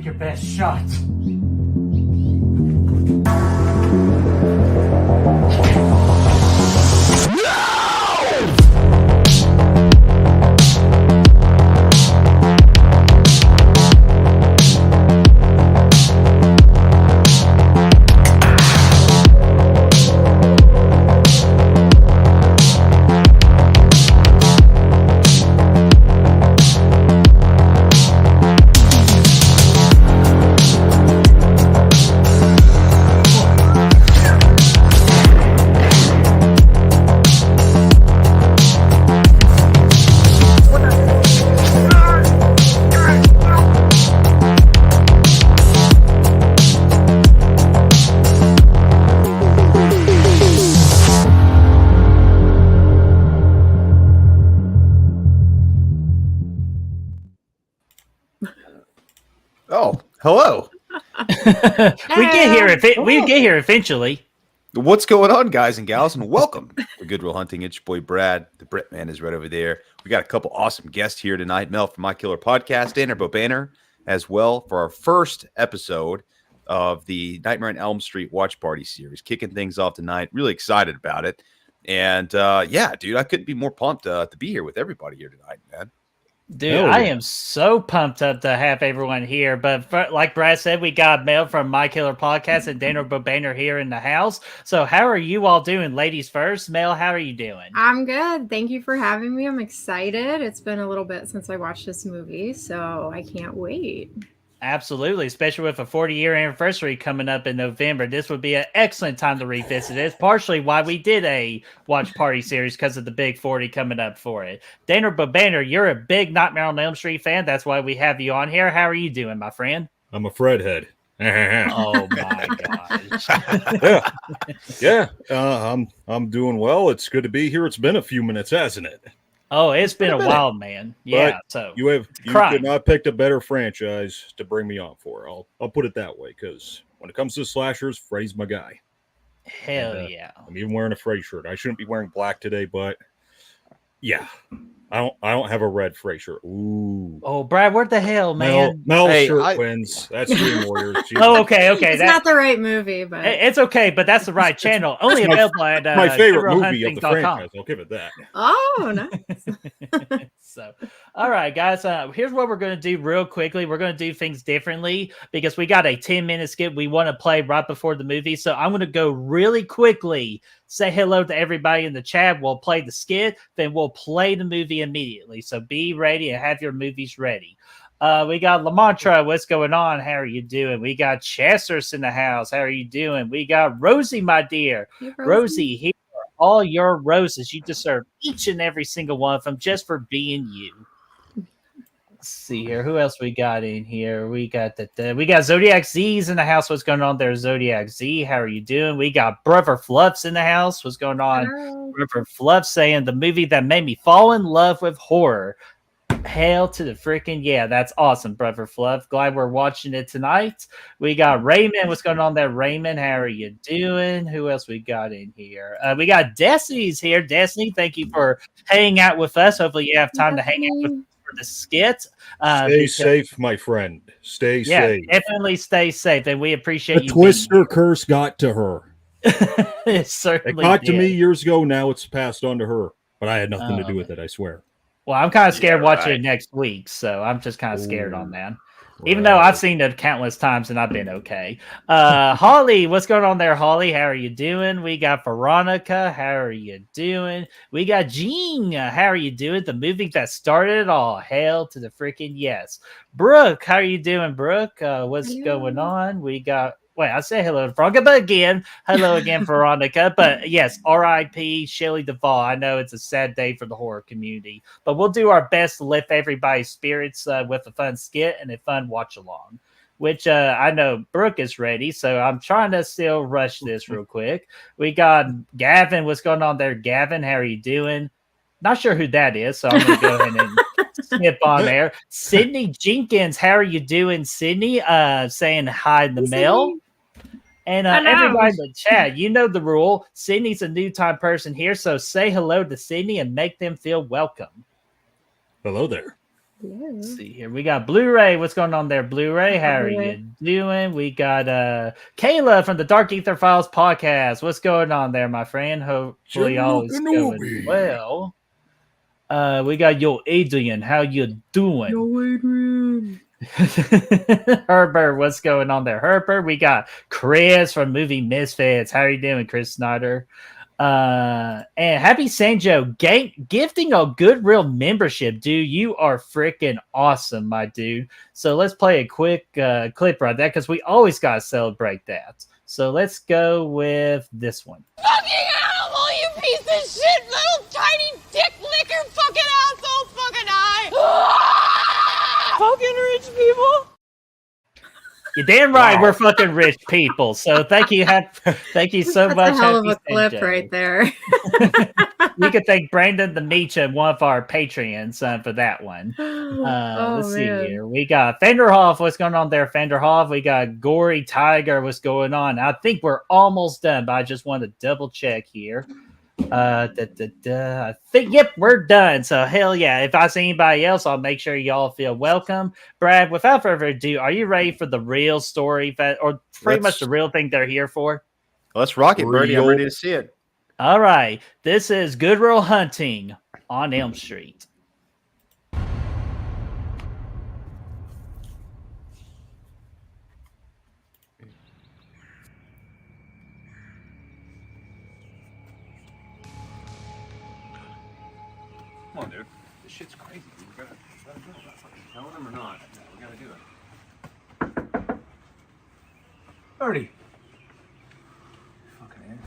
take your best shot. Oh, hello. We get here eventually. What's going on, guys and gals, and welcome to Good Will Hunting. It's your boy Brad. The Brit Man is right over there. We got a couple awesome guests here tonight. Mel from My Killer Podcast, Danner Bobanner as well for our first episode of the Nightmare on Elm Street Watch Party series. Kicking things off tonight. Really excited about it. And yeah, dude, I couldn't be more pumped to be here with everybody here tonight, man. Dude, I am so pumped up to have everyone here. But like Brad said, we got Mel from My Killer Podcast and Danner Bobanner here in the house. So how are you all doing? Ladies first. Mel, how are you doing? I'm good. Thank you for having me. I'm excited. It's been a little bit since I watched this movie, so I can't wait. Absolutely, especially with a 40-year anniversary coming up in November. This would be an excellent time to revisit it. It's partially why we did a watch party series, because of the big 40 coming up for it. Danner Bobanner, you're a big Nightmare on Elm Street fan. That's why we have you on here. How are you doing, my friend? I'm a Fredhead. Oh my gosh. Yeah. I'm doing well. It's good to be here. It's been a few minutes, hasn't it? Oh, it's been a while, man. Yeah. But so you could not picked a better franchise to bring me on for. I'll put it that way, because when it comes to slashers, Freddy's my guy. Hell yeah. I'm even wearing a Freddy shirt. I shouldn't be wearing black today, but yeah. I don't have a red Freddy shirt. Ooh. Oh, Brad, what the hell, man? Mel's shirt wins. That's Dream Warriors. Oh, okay. It's not the right movie, but it's okay. But that's the right channel. Only available at my favorite movie of the franchise. I'll give it that. Oh, nice. So, all right, guys. Here's what we're going to do real quickly. We're going to do things differently because we got a 10-minute skit we want to play right before the movie. So I'm going to go really quickly. Say hello to everybody in the chat. We'll play the skit, then we'll play the movie immediately. So be ready and have your movies ready. We got Lamantra. What's going on? How are you doing? We got Chesters in the house. How are you doing? We got Rosie, my dear. Hey, Rosie, here are all your roses. You deserve each and every single one of them just for being you. Let's see here. Who else we got in here? We got we got Zodiac Z's in the house. What's going on there, Zodiac Z? How are you doing? We got Brother Fluffs in the house. What's going on? Hello. Brother Fluff saying the movie that made me fall in love with horror. Hail to the freaking yeah, that's awesome, Brother Fluff. Glad we're watching it tonight. We got Raymond. What's going on there, Raymond? How are you doing? Who else we got in here? We got Destiny's here. Destiny, thank you for hanging out with us. Hopefully you have time to hang out with us for the skit. Stay safe, my friend. Stay safe. Definitely stay safe, and we appreciate the you. Twister curse got to her. It certainly it got did. to me years ago. Now it's passed on to her, but I had nothing to do with it. I swear. Well, I'm kind of scared watching it next week, so I'm just kind of scared on that. Even Right. though I've seen it countless times and I've been okay. Holly, what's going on there, Holly? How are you doing? We got Veronica. How are you doing? We got Jean. How are you doing? The movie that started it all. Hail to the freaking yes. Brooke, how are you doing, Brooke? What's going on? We got... Wait, I say hello to Veronica, but again, hello again, Veronica. But yes, R.I.P. Shelley Duvall. I know it's a sad day for the horror community, but we'll do our best to lift everybody's spirits with a fun skit and a fun watch along. Which I know Brooke is ready, so I'm trying to still rush this real quick. We got Gavin. What's going on there, Gavin? How are you doing? Not sure who that is, so I'm going to go ahead and skip on there. Sydney Jenkins, how are you doing, Sydney? Saying hi in the mail. And everybody in the chat, you know the rule. Sydney's a new time person here, so say hello to Sydney and make them feel welcome. Hello there. Let's see here. We got Blu-ray. What's going on there, Blu-ray? How are you doing? We got Kayla from the Dark Aether Files Podcast. What's going on there, my friend? Hopefully all is going well. We got Adrian. How you doing? Adrian. Herbert, what's going on there? Herbert, we got Chris from Movie Misfits. How are you doing, Chris Snyder? And Happy Sanjo gifting a Goodwill membership, dude. You are freaking awesome, my dude. So let's play a quick clip right there because we always gotta celebrate that. So let's go with this one. Fucking animal, you piece of shit, little tiny dick licker, fucking asshole, fucking eye. Fucking rich people. You're damn right. Wow. We're fucking rich people. So thank you so That's much. A hell of a clip right there. We could thank Brandon the Nietzsche, one of our Patreons, for that one. Let's see here. We got Vanderhoff. What's going on there, Vanderhoff? We got Gory Tiger. What's going on? I think we're almost done, but I just want to double check here. I think, yep, we're done. So hell yeah. If I see anybody else, I'll make sure y'all feel welcome. Brad, without further ado, are you ready for the real story or pretty much the real thing they're here for? Let's rock it, Birdie. I'm ready to see it. All right. This is Good Will Hunting on Elm Street. Come on, dude. This shit's crazy. We gotta do it. Tell them or not. No, we gotta do it. Birdie. Fucking in.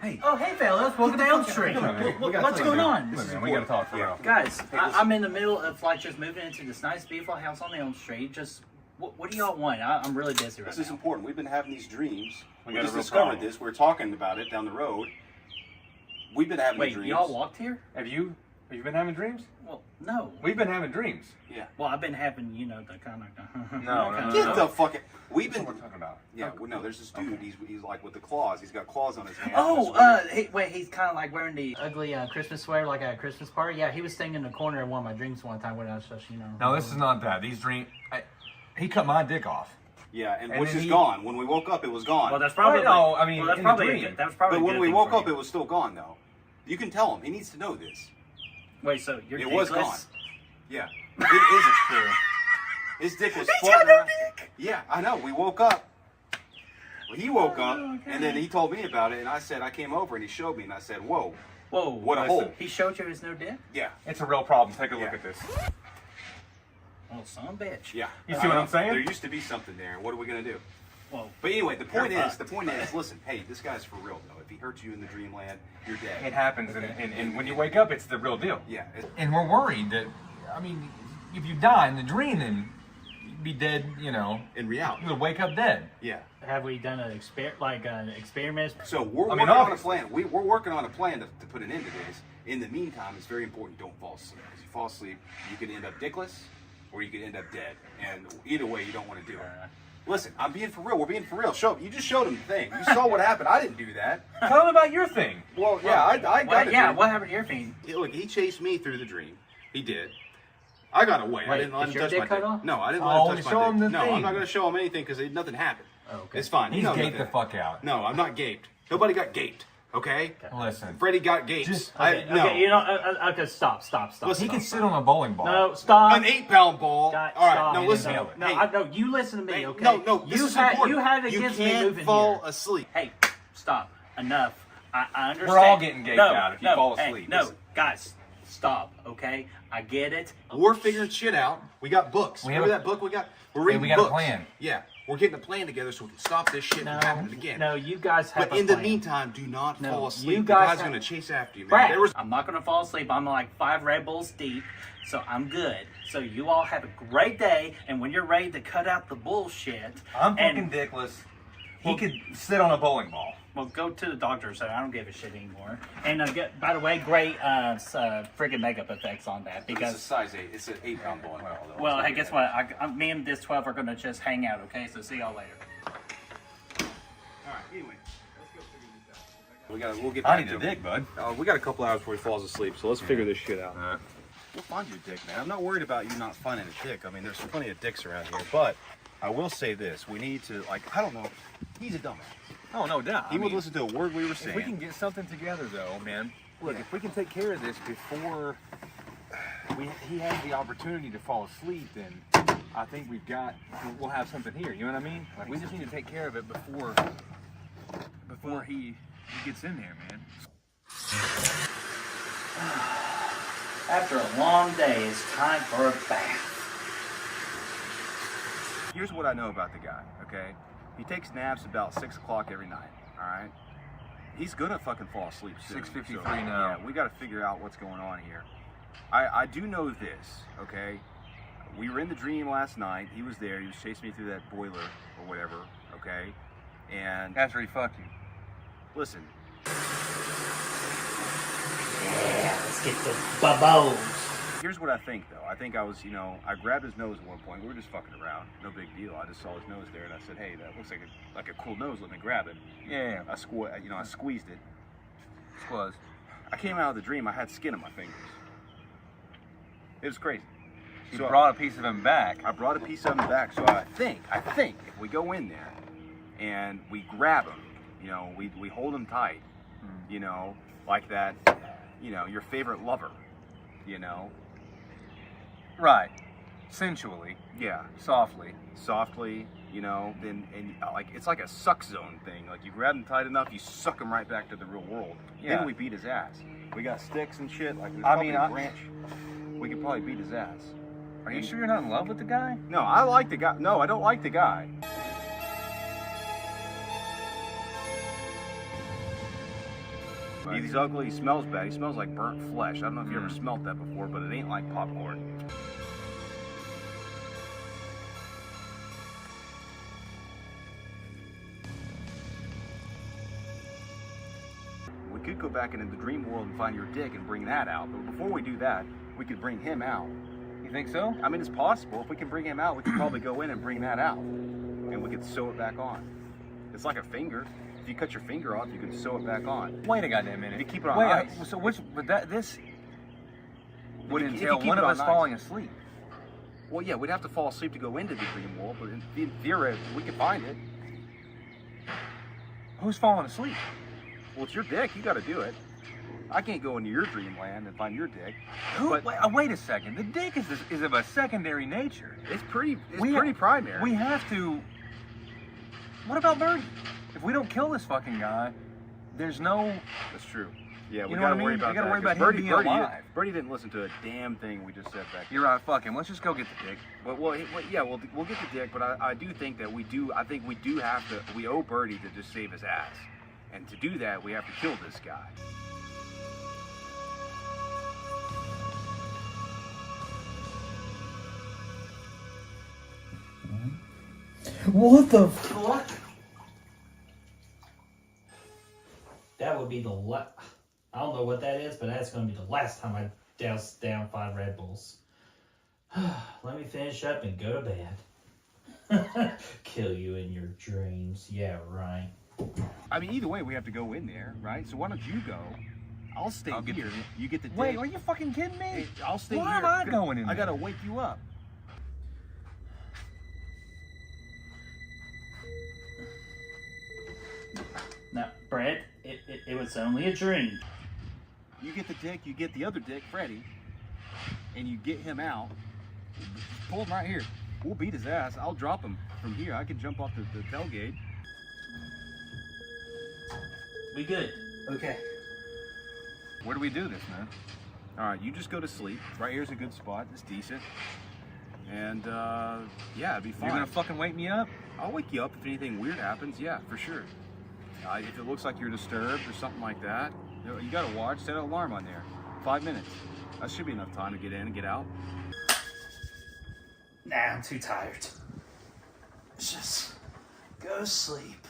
Hey. Oh, hey, fellas. Welcome to Elm Street. What's going on? Man, we gotta talk for real. Guys, I'm in the middle of just moving into this nice, beautiful house on Elm Street. Just, what do y'all want? I'm really busy right now. This is important. We've been having these dreams. We got just a real discovered problem. this. We're talking about it down the road. We've been having dreams. Wait, y'all walked here? Have you been having dreams? Well, no. We've been having dreams. Yeah. Well, I've been having, the kind of... No. Get the fucking... We've That's been... what we're talking about. Yeah, well, no, there's this dude. He's like with the claws. He's got claws on his hands. He's kind of like wearing the ugly Christmas sweater like at a Christmas party. Yeah, he was staying in the corner of one of my dreams one time when I was just, No, this is not that. These dreams... He cut my dick off. Yeah, and which is gone. When we woke up, it was gone. Well, that's probably... No, I mean, that's in probably the dream. that was probably. But a when good we thing woke for up, you. it was still gone, though. You can tell him. He needs to know this. Wait, so you're It was dickless? gone. Yeah. It isn't true. His dick was floating around. Yeah, I know. We woke up. Well, he woke up, and then he told me about it, and I said, I came over, and he showed me, and I said, whoa. Whoa. What a hole. He showed you his no dick? Yeah. It's a real problem. Take a look at this. Oh, son of a bitch. Yeah. You see what I'm saying? There used to be something there. What are we going to do? Whoa. But anyway, the point is, listen, hey, this guy's for real, though. If he hurts you in the dreamland, you're dead. It happens, and when you wake up, it's the real deal. Yeah. And we're worried that, I mean, if you die in the dream, then you'd be dead, in reality. You would wake up dead. Yeah. Have we done an experiment? So we're working on a plan. We're working on a plan to put an end to this. In the meantime, it's very important you don't fall asleep. Because you fall asleep, you could end up dickless, or you could end up dead. And either way, you don't want to do it. Listen, I'm being for real. We're being for real. You just showed him the thing. You saw what happened. I didn't do that. Tell him about your thing. Well, yeah, I got it. Yeah, what happened to your thing? Look, he chased me through the dream. He did. I got away. I didn't let him touch my dick. No, I didn't let him touch my dick. No, I'm not going to show him anything because nothing happened. Oh, okay. It's fine. He's gaped the fuck out. No, I'm not gaped. Nobody got gaped. Okay? Listen. Freddy got gaped. Okay, stop. Listen, he can sit on a bowling ball. No, stop. An 8-pound ball. God, all right, stop. no, listen. No, you listen to me, okay? No, this is important. You had against me moving can't fall here. asleep. Hey, stop. Enough. I understand. We're all getting gaped out if you fall asleep. No, guys, stop, okay? I get it. We're figuring shit out. We got books. Remember that book we got? We're reading we got books. a plan. Yeah. We're getting a plan together so we can stop this shit from happening again. No, you guys have But in the meantime, do not fall asleep. You The guys guy's going to chase after you, man. Brad, There was I'm not going to fall asleep. I'm like 5 Red Bulls deep, so I'm good. So you all have a great day, and when you're ready to cut out the bullshit... I'm fucking dickless. He could sit on a bowling ball. Well, go to the doctor, so I don't give a shit anymore. And by the way, great freaking makeup effects on that. it's a Because, size 8. It's an 8-pound ball. well, hey, guess what? Me and this 12 are going to just hang out, okay? So see y'all later. All right, anyway. Let's go figure this out. We'll get I back need to a dick, bud. We got a couple hours before he falls asleep, so let's figure this shit out. All right. We'll find you a dick, man. I'm not worried about you not finding a dick. I mean, there's plenty of dicks around here. But I will say this. We need to, like, I don't know. He's a dumbass. Oh, no doubt. He would listen to a word we were saying. If we can get something together, though, man. Look, if we can take care of this before he has the opportunity to fall asleep, then I think we'll have something here. You know what I mean? Like, we just need to take care of it before he gets in there, man. After a long day, it's time for a bath. Here's what I know about the guy, okay? He takes naps about 6 o'clock every night, all right? He's gonna fucking fall asleep soon. 6:53 so, now. Yeah, we gotta figure out what's going on here. I do know this, okay? We were in the dream last night. He was there. He was chasing me through that boiler or whatever, okay? And After he fucked you. listen, Yeah, let's get the bubbles. here's what I think, though. I think I was, I grabbed his nose at one point. We were just fucking around. No big deal. I just saw his nose there, and I said, hey, that looks like a cool nose. Let me grab it. Yeah. I squeezed it. Squaz. I came out of the dream. I had skin on my fingers. It was crazy. You So brought a piece of him back. I brought a piece of him back. So I think if we go in there and we grab him, we hold him tight, like that, your favorite lover, Right. Sensually. Yeah. Softly. Softly, then like it's like a suck zone thing. Like you grab him tight enough, you suck him right back to the real world. Yeah. Then we beat his ass. We got sticks and shit. Like I mean, a branch. We could probably beat his ass. Are you sure you're not in love with the guy? No, I like the guy. No, I don't like the guy. He's ugly. He smells bad. He smells like burnt flesh. I don't know if you ever smelt that before, but it ain't like popcorn. We could go back into the dream world and find your dick and bring that out. But before we do that, we could bring him out. You think so? I mean, it's possible. If we can bring him out, we could probably go in and bring that out. And we could sew it back on. It's like a finger. If you cut your finger off, you can sew it back on. Wait a goddamn minute. If you keep it on Wait, ice. so this would If you entail keep one it of on us ice. falling asleep. Well, yeah, we'd have to fall asleep to go into the dream world, but in theory, we could find it. Who's falling asleep? Well, it's your dick. You got to do it. I can't go into your dreamland and find your dick. Who? But Wait a second. The dick is of a secondary nature. it's pretty We- primary. We have to. What about Birdie? If we don't kill this fucking guy, there's no. That's true. Yeah, we You know got to what I worry mean? about We gotta that. worry about 'cause him being alive. Birdie didn't listen to a damn thing we just said back You're right. Fuck him. Let's just go get the dick. Well, yeah, we'll get the dick, but I do think that I think we do have to, we owe Birdie to just save his ass. And to do that, we have to kill this guy. What the fuck? That would be the I don't know what that is, but that's going to be the last time I douse down 5 Red Bulls. Let me finish up and go to bed. Kill you in your dreams. Yeah, right. I mean, either way, we have to go in there, right? So why don't you go? I'll stay I'll get here. You get the dick. Wait, are you fucking kidding me? Hey, I'll stay Why here. am I going in I there? gotta wake you up. Now, Brett, it was only a dream. You get the dick, you get the other dick, Freddy, and you get him out. Pull him right here. We'll beat his ass. I'll drop him from here. I can jump off the tailgate. We good. Okay. Where do we do this, man? All right, you just go to sleep. Right here's a good spot. It's decent. And, yeah, it'd be fine. You're gonna fucking wake me up? I'll wake you up if anything weird happens. Yeah, for sure. If it looks like you're disturbed or something like that, you gotta watch. Set an alarm on there. 5 minutes. That should be enough time to get in and get out. Nah, I'm too tired. Just go to sleep.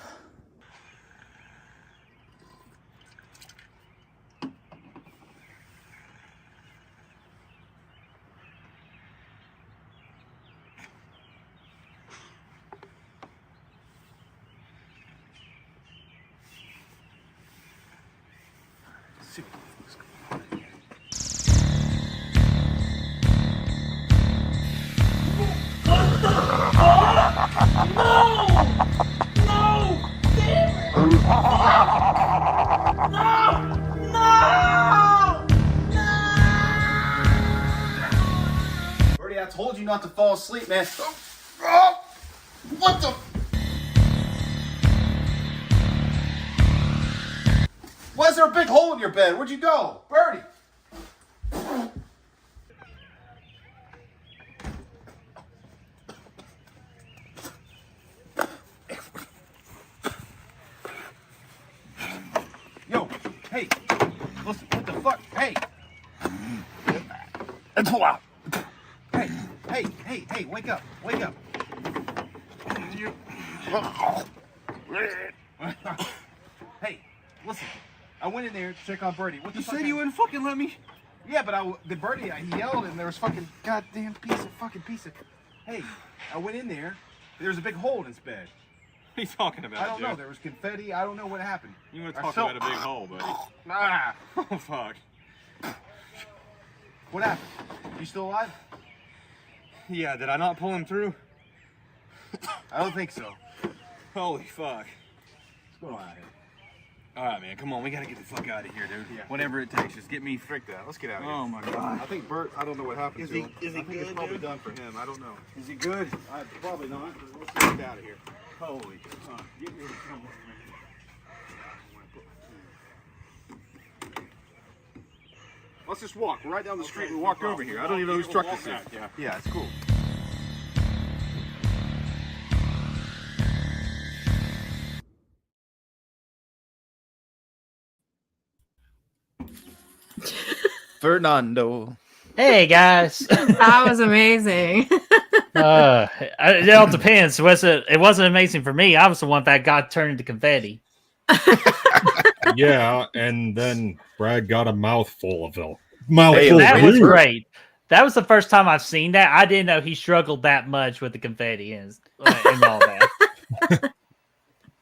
Birdie, I told you not to fall asleep, man. What the? Why is there a big hole in your bed? Where'd you go? Birdie! Yo, hey, listen, what the fuck? Hey! And pull out. Hey, wake up, wake up. Hey, listen, I went in there to check on Birdie. What the fuck? You said you wouldn't fucking let me. Yeah, but the Birdie, he yelled and there was fucking goddamn piece of. Hey, I went in there, there was a big hole in his bed. What are you talking about, I don't know, there was confetti, I don't know what happened. You want to talk about a big hole, buddy. Ah, Oh, fuck. what happened? You still alive? Yeah, did I not pull him through? I don't think so. Holy fuck. What's going on out here? Alright, man, come on. We gotta get the fuck out of here, dude. Yeah. Whatever it takes. Just get me Frick that. Let's get out of here. Oh, my God. I think Bert, I don't know what happened Is to he- him. is he I think good, it's probably dude? done for him. I don't know. Is he good? Probably not. Let's get out of here. Holy. Get me come with me. Let's just walk. We're right down the street. We walked over here. I don't even know whose truck this is. Yeah, it's cool. Fernando. Hey guys. That was amazing. It all depends. It wasn't amazing for me. I was the one that got turned into confetti. Yeah, and then Brad got a mouthful of it. Hey, Mouthful That of was it. great. That was the first time I've seen that. I didn't know he struggled that much with the confetti and all that.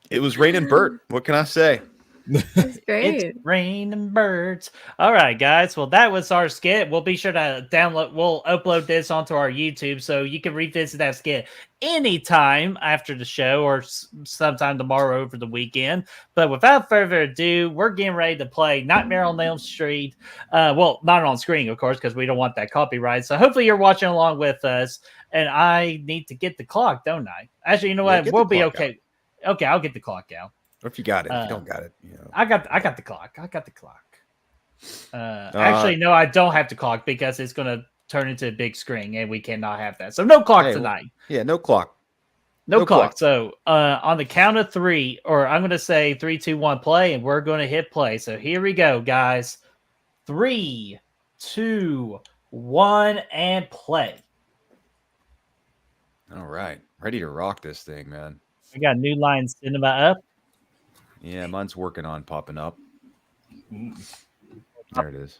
It was raining Bert. What can I say? That's great. It's raining birds. All right, guys. Well, that was our skit. We'll be sure to download. We'll upload this onto our YouTube so you can revisit that skit anytime after the show or sometime tomorrow over the weekend. But without further ado, we're getting ready to play Nightmare on Elm Street. Well, not on screen, of course, because we don't want that copyright. So hopefully you're watching along with us. And I need to get the clock, don't I? Actually, you know Yeah, what? get We'll the be clock okay. Okay, I'll get the clock out. Or if you got it, if you don't got it, you know. I got the clock. Actually, no, I don't have the clock because it's going to turn into a big screen and we cannot have that. So no clock Hey, tonight. Yeah, no clock. No no clock. clock. So on the count of three, or I'm going to say 3, 2, 1, play, and we're going to hit play. So here we go, guys. 3, 2, 1, and play. All right. Ready to rock this thing, man. We got New Line Cinema up. Yeah, mine's working on popping up. There it is.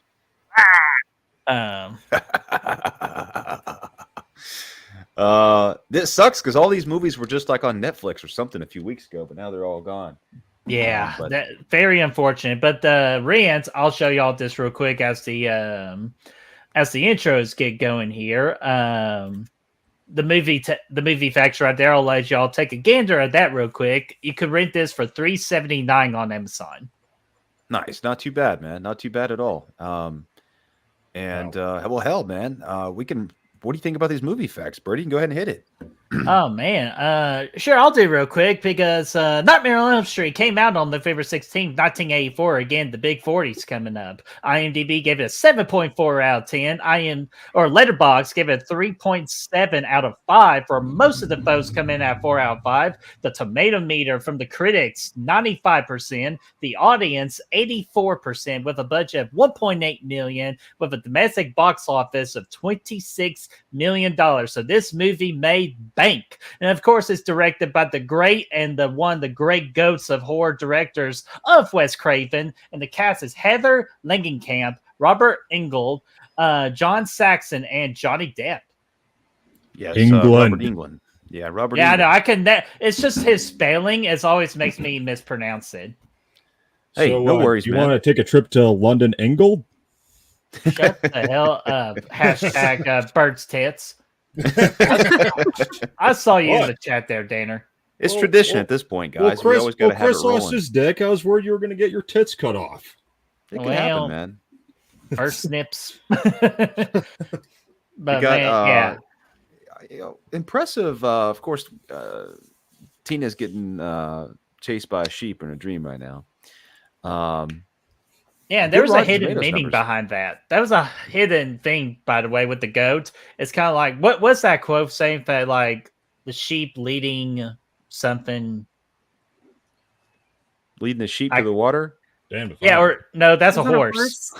This sucks because all these movies were just like on Netflix or something a few weeks ago, but now they're all gone. Yeah, But- that very unfortunate. But the rants, I'll show y'all this real quick as the intros get going here. The movie facts right there. I'll let y'all take a gander at that real quick. You could rent this for $3.79 on Amazon. Nice, not too bad, man. Not too bad at all. Well, hell, man. We can. What do you think about these movie facts, Bertie? You can go ahead and hit it. Oh man, sure, I'll do it real quick because Nightmare on Elm Street came out on November 16th, 1984. Again, the big 40s coming up. IMDb gave it a 7.4 out of 10. Letterboxd gave it a 3.7 out of 5. For most of the folks coming in at 4 out of 5. The tomato meter from the critics 95%, the audience 84%, with a budget of $1.8 million, with a domestic box office of $26 million. So this movie made bank. And of course, it's directed by the great and the great goats of horror directors of Wes Craven. And the cast is Heather Langenkamp, Robert Englund, John Saxon, and Johnny Depp. Yes, England. Robert England. Yeah, Robert. Yeah, I England. know. It's just his spelling. It always makes me mispronounce it. Hey, no worries, you man. want to take a trip to London Ingle? Shut the hell up. Hashtag Bird's tits. I saw you in the chat there, Danner. It's tradition at this point, guys. Chris, we always got to have it Chris lost rolling. his dick. I was worried you were going to get your tits cut off. It can happen, man. First snips. But man, impressive. Of course, Tina's getting chased by a sheep in a dream right now. Yeah, there was a Rotten hidden Tomatoes meaning numbers. behind that. That was a hidden thing, by the way, with the goat. It's kind of like what's that quote saying that like the sheep leading something? Leading the sheep to the water. Damn. If Yeah, I- or no, that's a Isn't that horse.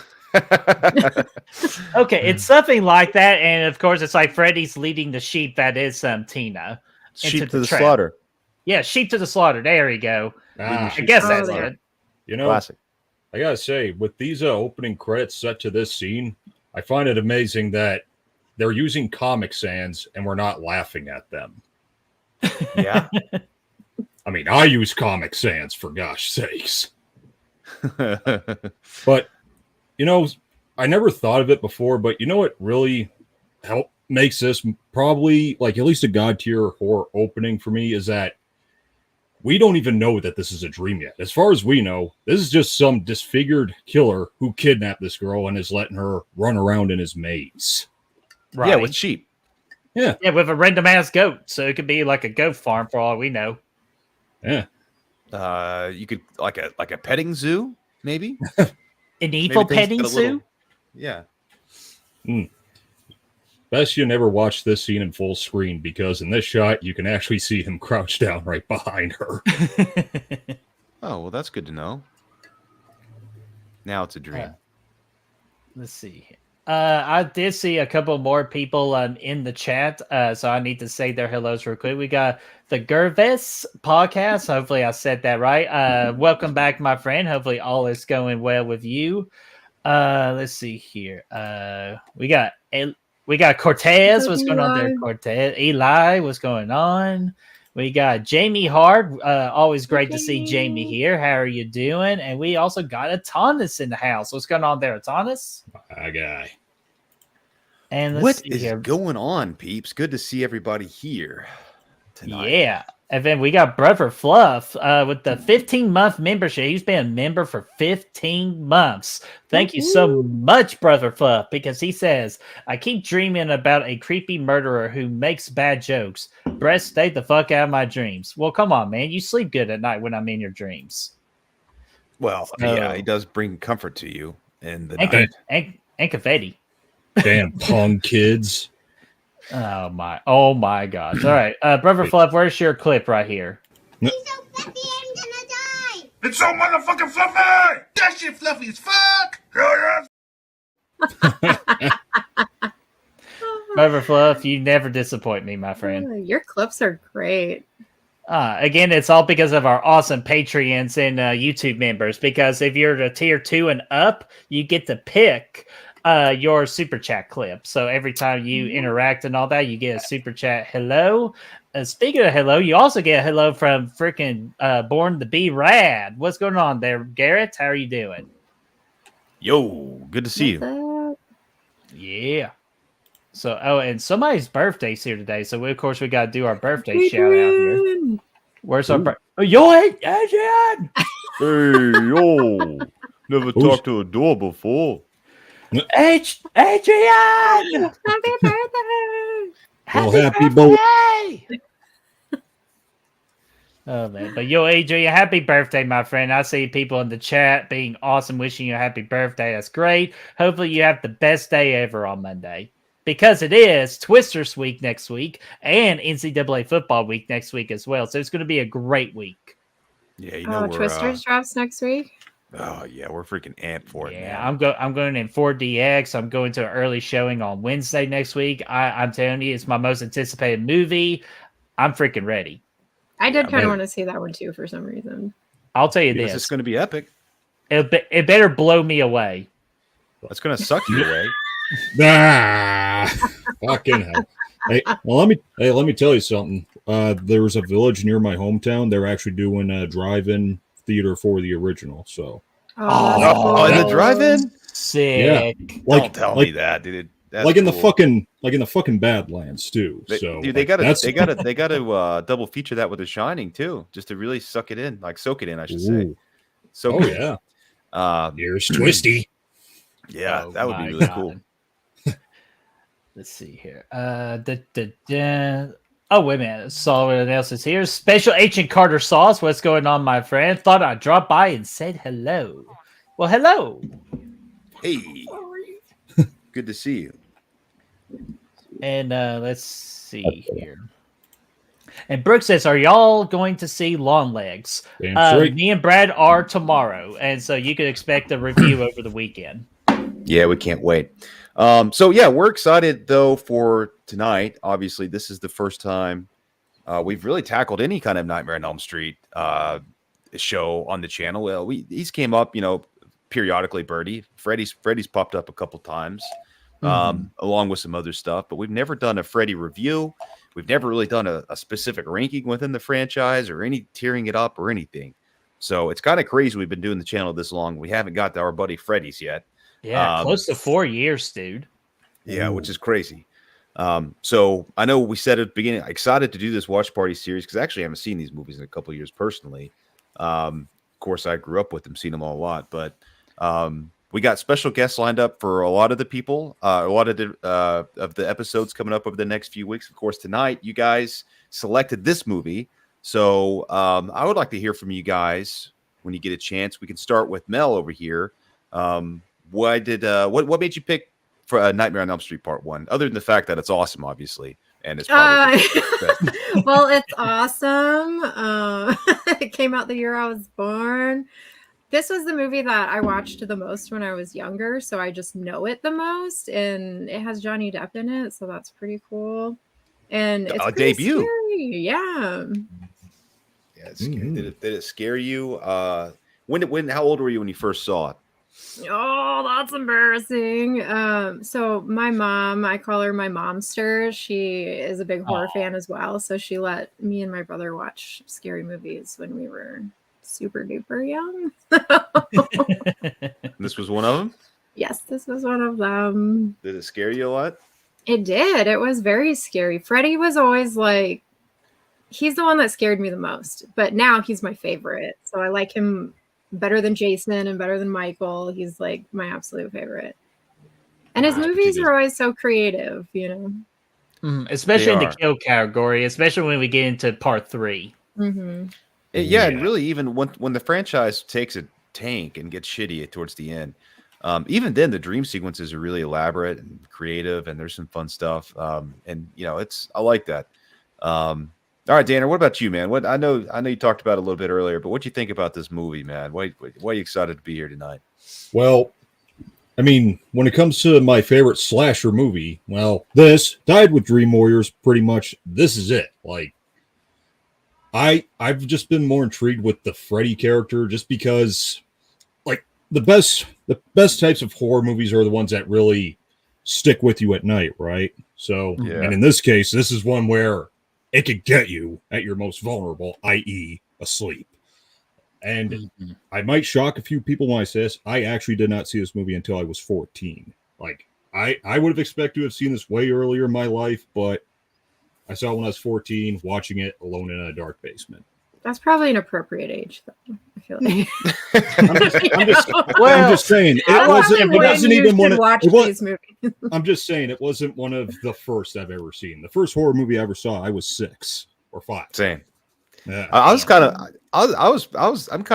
Okay, it's something like that, and of course, it's like Freddy's leading the sheep. That is Tina. Sheep into to the trap. slaughter. Yeah, sheep to the slaughter. There you go. Ah, I guess Oh, that's yeah. it. you know, Classic. I gotta say, with these opening credits set to this scene, I find it amazing that they're using Comic Sans and we're not laughing at them. Yeah. I mean, I use Comic Sans for gosh sakes. But you know, I never thought of it before, but you know what really makes this probably like at least a god tier horror opening for me is that we don't even know that this is a dream yet. As far as we know, this is just some disfigured killer who kidnapped this girl and is letting her run around in his maze. Right. Yeah, with sheep. Yeah, with a random ass goat. So it could be like a goat farm for all we know. Yeah. You could like a petting zoo, maybe. An evil Maybe things petting get a zoo? little- Yeah. Best you never watch this scene in full screen because in this shot you can actually see him crouched down right behind her. Oh, well, that's good to know. Now it's a dream. Let's see. I did see a couple more people in the chat, so I need to say their hellos real quick. We got the Gervais podcast. Hopefully, I said that right. Welcome back, my friend. Hopefully, all is going well with you. Let's see here. We got Cortez. What's going on there, Cortez? Eli, what's going on? We got Jamie Hard. Always great to see Jamie here. How are you doing? And we also got Atanis in the house. What's going on there, Atanis? My guy. And let's What see is here. going on, peeps? Good to see everybody here tonight. Yeah. And then we got Brother Fluff with the 15-month membership. He's been a member for 15 months. Thank you so much, Brother Fluff, because he says, I keep dreaming about a creepy murderer who makes bad jokes. Brett, stay the fuck out of my dreams. Well, come on, man. You sleep good at night when I'm in your dreams. Well, yeah, he does bring comfort to you in the night. And confetti. Damn punk kids. Oh my gosh. All right. Brother Fluff, where's your clip right here? He's so fluffy, I'm gonna die. It's so motherfucking fluffy! That shit fluffy as fuck! Brother Fluff, you never disappoint me, my friend. Your clips are great. Again, it's all because of our awesome Patreons and YouTube members. Because if you're a tier 2 and up, you get to pick your super chat clip. So every time you interact and all that, you get a super chat hello. Speaking of hello, you also get a hello from freaking Born to Be Rad. What's going on there, Garrett? How are you doing? Yo, good to see you. What's up? Yeah. So, and somebody's birthday's here today. So, of course, we got to do our birthday shout out here. Where's our birthday? Yo, Adrian! Hey, yo. Never talked to a door before. Adrian! Happy birthday! Well, happy boat. Oh, man. But yo, Adrian, happy birthday, my friend. I see people in the chat being awesome, wishing you a happy birthday. That's great. Hopefully, you have the best day ever on Monday. Because it is Twisters week next week and NCAA football week next week as well. So it's going to be a great week. Yeah, you know we're Twisters drops next week. oh yeah, we're freaking amped for it. Yeah, man. I'm going in 4DX. I'm going to an early showing on Wednesday next week. I'm telling you, it's my most anticipated movie. I'm freaking ready. I did kind man. of want to see that one too for some reason. I'll tell you Because this. it's going to be epic. It better blow me away. It's going to suck you away. Fucking hell. Hey, well, let me tell you something. There's a village near my hometown. They're actually doing a drive-in theater for the original. So, Oh, in the drive-in? Sick. Don't tell me that, dude. like in cool. the fucking Badlands too. Dude, they gotta double feature that with The Shining too, just to really soak it in, I should say. So here's Twisty. Yeah, that would be really cool. Let's see here. Oh, wait a minute. Saw what else is here. Special Agent Carter Sauce. What's going on, my friend? Thought I'd drop by and said hello. Well, hello. Hey. Good to see you. And let's see here. And Brooke says, are y'all going to see Long Legs? Me and Brad are tomorrow. And so you can expect a review over the weekend. Yeah, we can't wait. So yeah, we're excited though for tonight. Obviously, this is the first time we've really tackled any kind of Nightmare on Elm Street show on the channel. Well, he's came up, periodically. Birdie, Freddy's popped up a couple times, along with some other stuff. But we've never done a Freddy review. We've never really done a specific ranking within the franchise or any tearing it up or anything. So it's kind of crazy. We've been doing the channel this long. We haven't got to our buddy Freddy's yet. Yeah, close to 4 years, dude. Yeah, which is crazy. So I know we said at the beginning, excited to do this watch party series because I actually haven't seen these movies in a couple of years personally. Of course, I grew up with them, seen them all a lot, but we got special guests lined up for a lot of the people, a lot of the episodes coming up over the next few weeks. Of course, tonight you guys selected this movie, so I would like to hear from you guys when you get a chance. We can start with Mel over here. What made you pick for Nightmare on Elm Street Part 1, other than the fact that it's awesome, obviously, and it's probably well, it's awesome. It came out the year I was born. This was the movie that I watched the most when I was younger, so I just know it the most, and it has Johnny Depp in it, so that's pretty cool. And it's a debut. Scary. Yeah, it's scary. Did it scare you? How old were you when you first saw it? Oh, that's embarrassing. So my mom, I call her my momster. She is a big horror fan as well. So she let me and my brother watch scary movies when we were super duper young. This was one of them? Yes, this was one of them. Did it scare you a lot? It did. It was very scary. Freddy was always like, he's the one that scared me the most, but now he's my favorite. So I like him better than Jason and better than Michael. He's like my absolute favorite. And his movies are always so creative, especially in the kill category, especially when we get into part 3. And really, even when the franchise takes a tank and gets shitty towards the end, even then the dream sequences are really elaborate and creative, and there's some fun stuff. And I like that. All right, Danner, what about you, man? I know you talked about it a little bit earlier, but what do you think about this movie, man? Why are you excited to be here tonight? Well, I mean, when it comes to my favorite slasher movie, this Died with Dream Warriors, pretty much this is it. Like, I've just been more intrigued with the Freddy character just because, like, the best types of horror movies are the ones that really stick with you at night, right? So, and in this case, this is one where it could get you at your most vulnerable, i.e. asleep. And I might shock a few people when I say this. I actually did not see this movie until I was 14. Like, I would have expected to have seen this way earlier in my life, but I saw it when I was 14, watching it alone in a dark basement. That's probably an appropriate age, though. I feel like. I'm just saying it wasn't even one of these movies. I'm just saying it wasn't one of the first I've ever seen. The first horror movie I ever saw, I was 6 or 5. Same. Yeah. I'm kind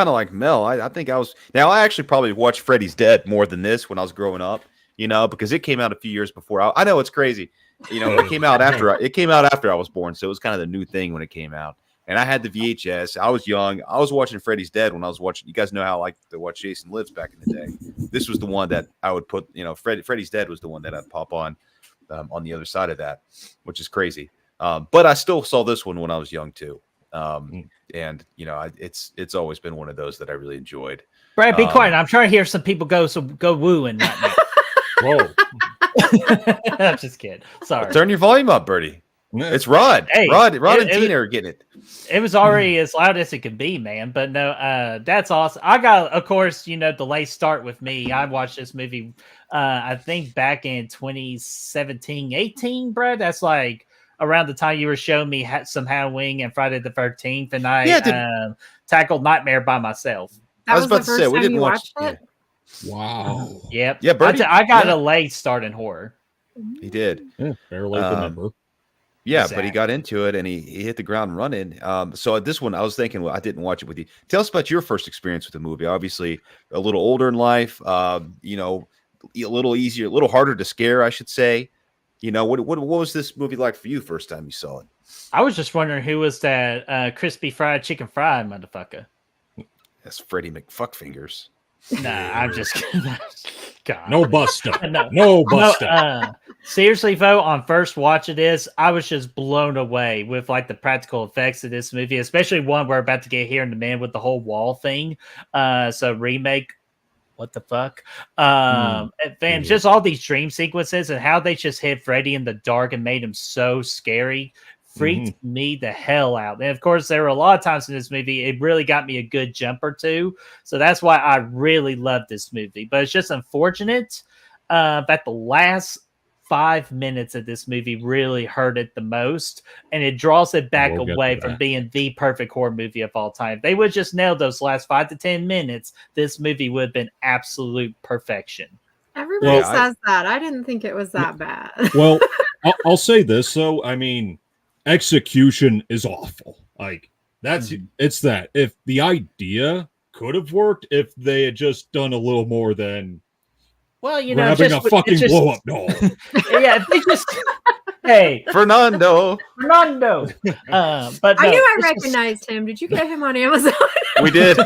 of like Mel. I think I was. Now I actually probably watched Freddy's Dead more than this when I was growing up. Because it came out a few years before. I know it's crazy. It came out after I was born, so it was kind of the new thing when it came out. And I had the VHS. I was young. I was watching Freddy's Dead when I was watching. You guys know how I like to watch Jason Lives back in the day. This was the one that I would put. Freddy's Dead was the one that I'd pop on the other side of that, which is crazy. But I still saw this one when I was young too. And it's always been one of those that I really enjoyed. Brad, be quiet. I'm trying to hear some people go wooing right now. Whoa. I'm just kidding. Sorry. Turn your volume up, Birdie. It's Rod. Hey, Rod and it Tina are getting it. It was already as loud as it could be, man. But no, that's awesome. I got, of course, the late start with me. I watched this movie, I think back in 2017, 18, Brad. That's like around the time you were showing me some Halloween and Friday the 13th, and I tackled Nightmare by myself. That was about to say we didn't watch it. Wow. Yep. Yeah, Birdie, I got a late start in horror. He did. Yeah, fair late remember. Yeah, exactly. But he got into it and he hit the ground running. So this one, I was thinking, well, I didn't watch it with you. Tell us about your first experience with the movie. Obviously, a little older in life, a little easier, a little harder to scare, I should say. What was this movie like for you first time you saw it? I was just wondering who was that crispy fried chicken fried motherfucker. That's Freddy McFuckfingers. Nah, I'm just kidding. God. No buster. No buster. No, seriously, though, on first watch of this, I was just blown away with like the practical effects of this movie, especially one we're about to get here in a minute with the whole wall thing. So remake, what the fuck? And just all these dream sequences and how they just hit Freddy in the dark and made him so scary. Freaked me the hell out. And of course, there were a lot of times in this movie, it really got me a good jump or two. So that's why I really love this movie. But it's just unfortunate that the last 5 minutes of this movie really hurt it the most. And it draws it back away from being the perfect horror movie of all time. If they would just nail those last 5 to 10 minutes, this movie would have been absolute perfection. Everybody says that. I didn't think it was that bad. Well, I'll say this, though. I mean, execution is awful. Like it's that if the idea could have worked if they had just done a little more than having a fucking blow up doll. Yeah, if they just Fernando. But no, I knew I recognized him. Did you get him on Amazon? We did.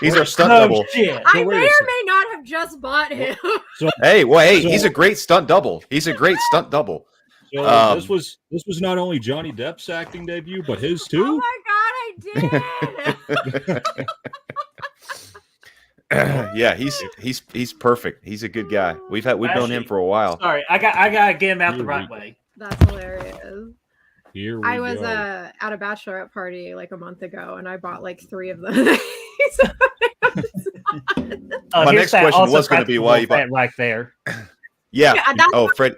He's our stunt double. Shit. I may or may not have just bought him. He's a great stunt double. He's a great stunt double. So this was not only Johnny Depp's acting debut, but his too. Oh my god, I did. Yeah, he's perfect. He's a good guy. We've known him for a while. Sorry, I gotta get him out the right way. That's hilarious. I was at a bachelorette party like a month ago, and I bought like 3 of them. My next question was going to be why you bought right there. Yeah. Fred.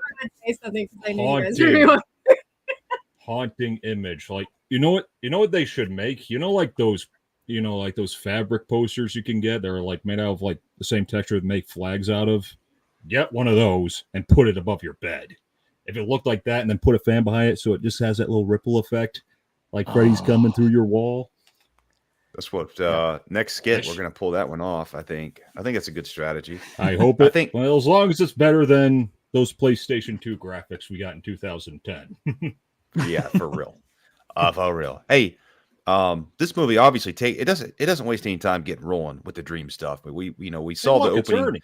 Haunting image. Like you know what they should make? Like those fabric posters you can get. They're like made out of like the same texture they make flags out of. Get one of those and put it above your bed. If it looked like that, and then put a fan behind it so it just has that little ripple effect, like Freddy's coming through your wall. That's what next skit we're gonna pull that one off. I think it's a good strategy. I hope it. Well, as long as it's better than those PlayStation 2 graphics we got in 2010. Yeah, for real. For real. Hey, this movie obviously it doesn't waste any time getting rolling with the dream stuff. But we saw the opening.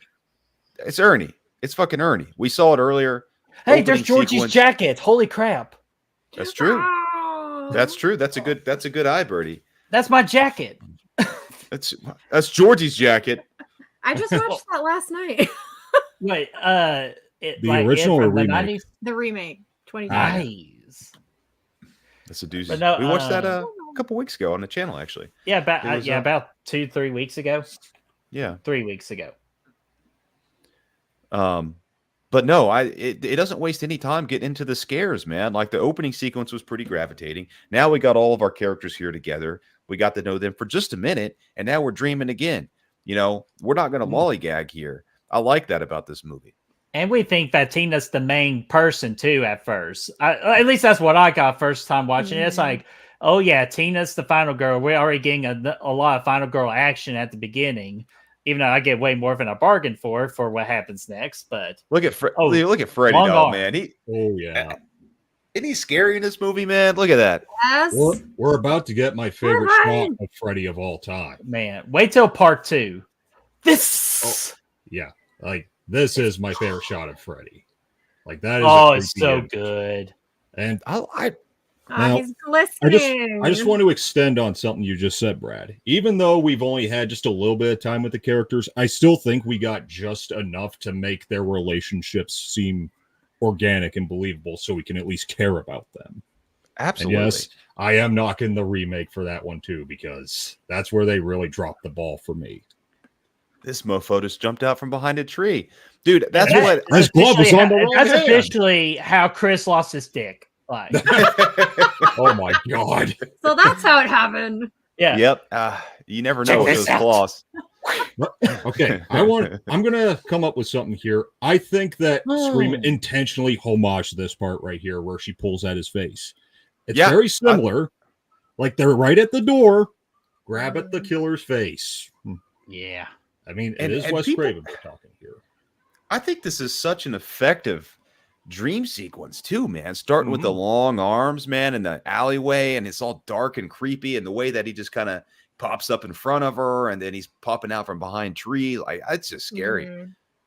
It's Ernie. It's fucking Ernie. We saw it earlier. Hey, there's Georgie's jacket. Holy crap. That's true. Wow. That's true. That's a good eye, Birdie. That's my jacket. That's Georgie's jacket. I just watched that last night. Wait, the original or remake? The remake, 2020. Nice. That's a doozy. No, we watched that a couple weeks ago on the channel, actually. Yeah, about 2-3 weeks ago. Yeah, 3 weeks ago. But no, it doesn't waste any time getting into the scares, man. Like the opening sequence was pretty gravitating. Now we got all of our characters here together. We got to know them for just a minute, and now we're dreaming again. We're not going to lollygag here. I like that about this movie. And we think that Tina's the main person too at first. At least that's what I got first time watching it. It's like, oh yeah, Tina's the final girl. We're already getting a lot of final girl action at the beginning. Even though I get way more than a bargain for what happens next, but look at Freddy, though, man. Isn't he scary in this movie, man? Look at that. Yes. We're about to get my favorite shot of Freddy of all time. Man, wait till part 2. Yeah, like this is my favorite shot of Freddy. Like that is. Oh, it's so good. And he's glistening. I just want to extend on something you just said, Brad. Even though we've only had just a little bit of time with the characters, I still think we got just enough to make their relationships seem organic and believable so we can at least care about them. Absolutely. And yes, I am knocking the remake for that one too, because that's where they really dropped the ball for me. This mofo just jumped out from behind a tree. Dude, that's what... His glove was on the wrong That's hand. officially how Chris lost his dick. Like, Oh my God. So that's how it happened. yeah. Yep. You never know Check with this those out. claws. Okay, I'm gonna come up with something here. I think that Scream intentionally homaged this part right here where she pulls at his face. It's Yeah, very similar. Like they're right at the door, grab at the killer's face. Yeah. I mean, And- it is and Wes people- Craven we're talking here. I think this is such an effective dream sequence too, man. Starting with the long arms, man, in the alleyway, and it's all dark and creepy, and the way that he just kind of pops up in front of her, and then he's popping out from behind trees. Like, it's just scary.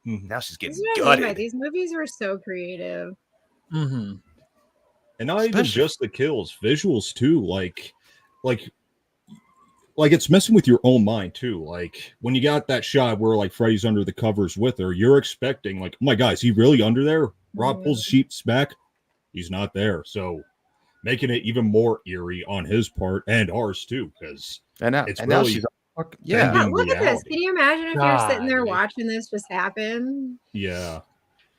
Mhm. Now she's getting That's what I mean by gutted. these movies were so creative. Mm-hmm. And not even Especially- just the kills, visuals too. Like it's messing with your own mind too. Like when you got that shot where like Freddy's under the covers with her, you're expecting like, oh my God, is he really under there? Rob pulls the sheets back, he's not there. So making it even more eerie on his part and ours too, because And now, it's and now really she's yeah. Yeah, look at this. reality. Can you imagine if you're sitting there God. watching this just happen? Yeah.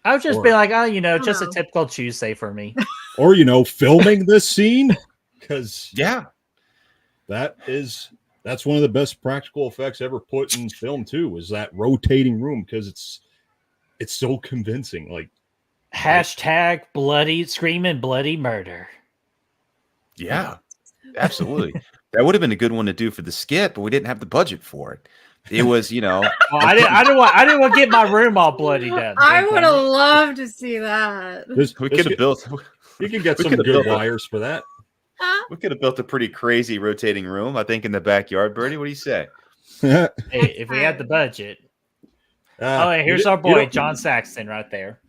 I would just Or- be like, oh, you know, just a Wow. typical Tuesday for me. Or filming this scene, because yeah. that's one of the best practical effects ever put in film too, is that rotating room, because it's so convincing. Like Hashtag bloody screaming bloody murder. Yeah, absolutely. That would have been a good one to do for the skit, but we didn't have the budget for it. It was, Well, I didn't want to get my room all bloody done. I would have loved to see that. we could have built you can get we some could've good built a- wires for that. we could have built a pretty crazy rotating room, I think, in the backyard. Birdie, what do you say? Hey, if we had the budget. Oh, and here's our boy John Saxton right there.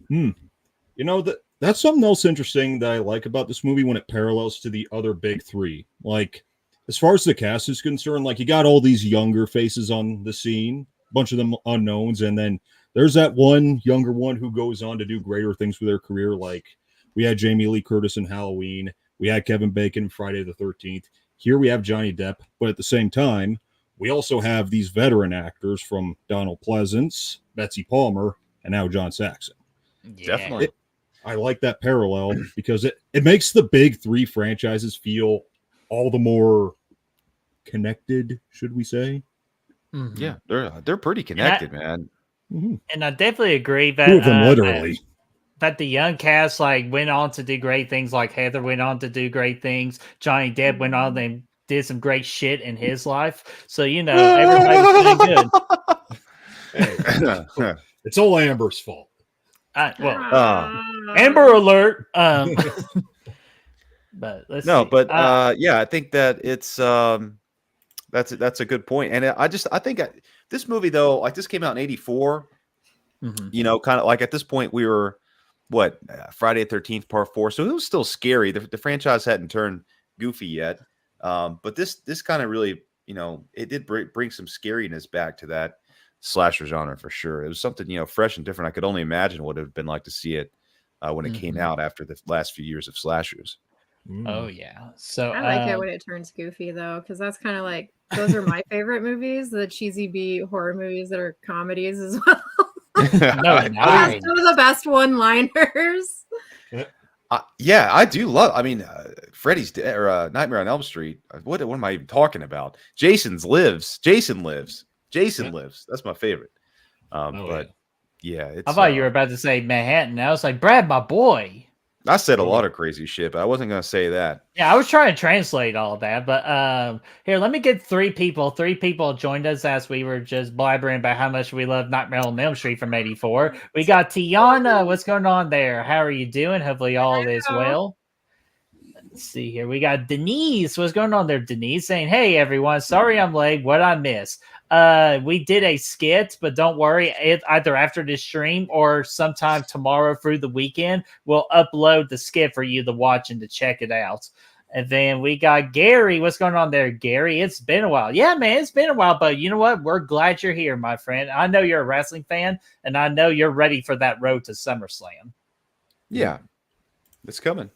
That's something else interesting that I like about this movie when it parallels to the other big three. Like, as far as the cast is concerned, like you got all these younger faces on the scene, a bunch of them unknowns, and then there's that one younger one who goes on to do greater things with their career. Like we had Jamie Lee Curtis in Halloween, we had Kevin Bacon in Friday the 13th. Here we have Johnny Depp, but at the same time, we also have these veteran actors from Donald Pleasance, Betsy Palmer, and now John Saxon. Yeah. Definitely. I like that parallel because it makes the big three franchises feel all the more connected, should we say? Mhm. Yeah, they're pretty connected, man. And I definitely agree that Two of them literally. that the young cast like went on to do great things. Like Heather went on to do great things. Johnny Depp went on and did some great shit in his life. So everybody was doing good. Hey, it's all Amber's fault. Amber Alert. But let's see. Yeah, I think that it's that's a good point. And I think this movie though, like this came out in '84. Mhm. Kind of like at this point we were Friday the 13th Part 4, so it was still scary. The franchise hadn't turned goofy yet, but this kind of really it did bring some scariness back to that slasher genre for sure. It was something fresh and different. I could only imagine what it would have been like to see it when it came out after the last few years of slashers. Oh yeah. So I like it when it turns goofy though, because that's kind of like those are my favorite movies, the cheesy B horror movies that are comedies as well. No, Some of the best one-liners. Yeah, I do love. I mean, Freddy's Nightmare on Elm Street. What am I even talking about? Jason lives. That's my favorite. But yeah, it's, I thought you were about to say Manhattan. I was like, Brad, my boy. I said a lot of crazy shit, but I wasn't going to say that. Yeah, I was trying to translate all of that, but here, let me get three people. Three people joined us as we were just blabbering about how much we love Nightmare on Elm Street from '84. We got Tiana. What's going on there? How are you doing? Hopefully all is well. Let's see here. We got Denise. What's going on there, Denise? Saying, hey, everyone. Sorry I'm late. What'd I miss? We did a skit, but don't worry. Either after this stream or sometime tomorrow through the weekend, we'll upload the skit for you to watch and to check it out. And then we got Gary. What's going on there, Gary? It's been a while. Yeah, man, it's been a while, but you know what? We're glad you're here, my friend. I know you're a wrestling fan, and I know you're ready for that road to SummerSlam. Yeah, it's coming.